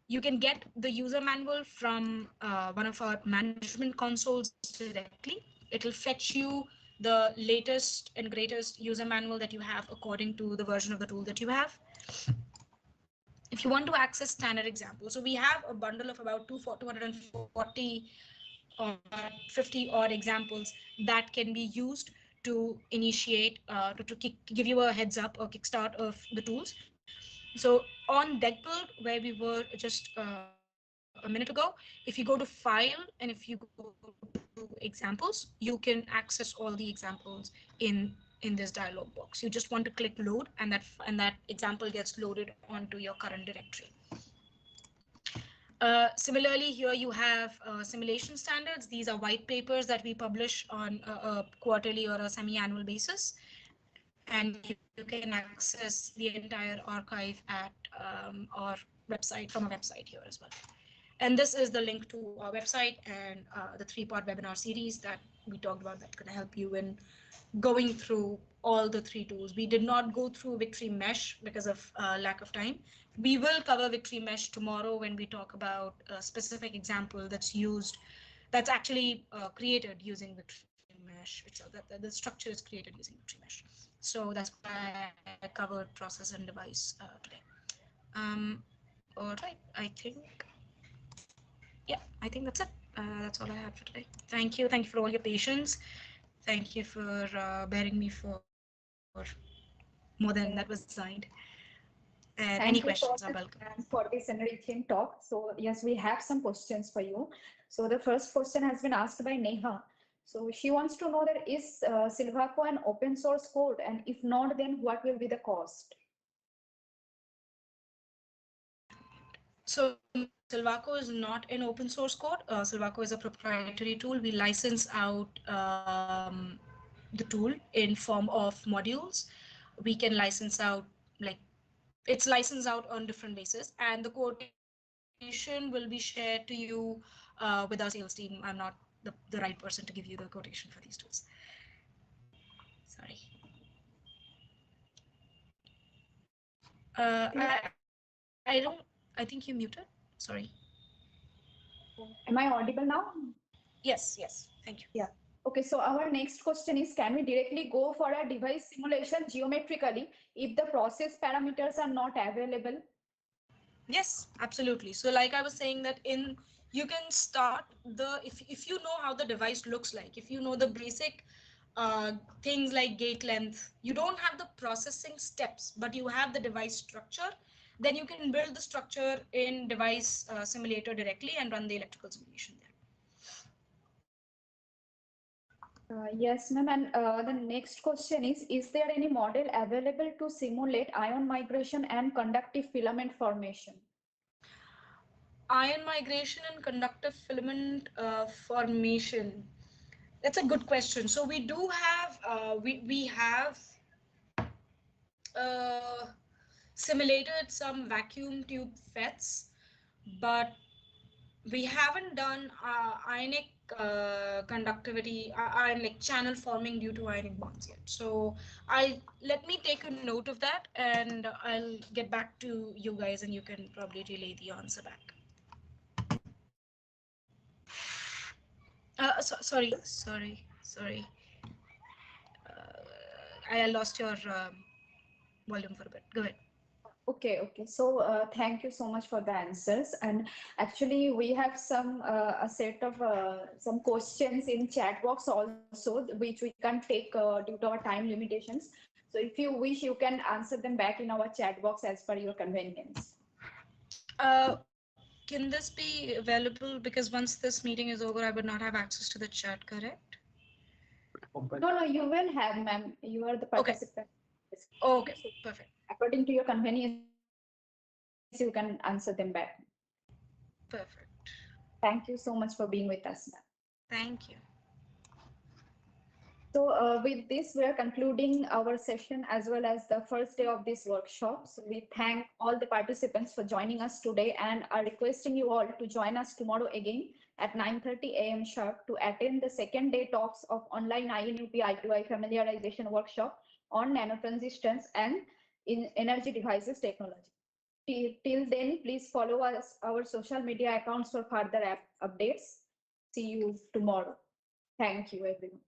you can get the user manual from one of our management consoles directly. It'll fetch you the latest and greatest user manual that you have according to the version of the tool that you have. If you want to access standard examples, so we have a bundle of about 240 or 50 odd examples that can be used to initiate give you a heads up or kickstart of the tools. So on deck build, where we were just a minute ago. If you go to File and if you go to Examples, you can access all the examples in this dialog box. You just want to click Load, and that example gets loaded onto your current directory. Similarly, here you have simulation standards. These are white papers that we publish on a quarterly or a semi-annual basis. And you can access the entire archive at our website, from our website here as well. And this is the link to our website and the 3-part webinar series that we talked about that's going to help you in going through all the 3 tools. We did not go through Victory Mesh because of lack of time. We will cover Victory Mesh tomorrow when we talk about a specific example that's actually created using Victory Mesh, which the structure is created using Victory Mesh. So that's why I covered process and device today. All right, I think that's it. That's all I have for today. Thank you for all your patience. Thank you for bearing me for more than that was designed. And any questions are welcome. For this enriching talk. So yes, we have some questions for you. So the first question has been asked by Neha. So she wants to know that is Silvaco an open source code, and if not, then what will be the cost? So Silvaco is not an open source code. Silvaco is a proprietary tool. We license out the tool in form of modules. We can license out, like, it's licensed out on different bases, and the quotation will be shared to you with our sales team. I'm not the right person to give you the quotation for these tools. Sorry. I think you muted. Sorry. Am I audible now? Yes, thank you. Yeah. Okay, so our next question is, can we directly go for a device simulation geometrically if the process parameters are not available? Yes, absolutely. So like I was saying that you can start if you know how the device looks like, if you know the basic things like gate length, you don't have the processing steps, but you have the device structure, then you can build the structure in device simulator directly and run the electrical simulation there. Yes, ma'am. And the next question is there any model available to simulate ion migration and conductive filament formation? Ion migration and conductive filament formation. That's a good question. So we do have, we have simulated some vacuum tube FETs, but we haven't done ionic conductivity, ionic channel forming due to ionic bonds yet. So let me take a note of that, and I'll get back to you guys, and you can probably relay the answer back. Sorry. I lost your volume for a bit. Go ahead. Okay. So thank you so much for the answers. And actually, we have a set of some questions in chat box also, which we can take due to our time limitations. So if you wish, you can answer them back in our chat box as per your convenience. Can this be available? Because once this meeting is over, I would not have access to the chat, correct? No, you will have, ma'am. You are the participant. Okay, perfect. According to your convenience, you can answer them back. Perfect. Thank you so much for being with us, ma'am. Thank you. So with this, we are concluding our session as well as the first day of this workshop. So we thank all the participants for joining us today and are requesting you all to join us tomorrow again at 9:30 a.m. sharp to attend the second day talks of online INUP I2I familiarization workshop on nanotransistors and in energy devices technology. Till then, please follow us, our social media accounts for further updates. See you tomorrow. Thank you, everyone.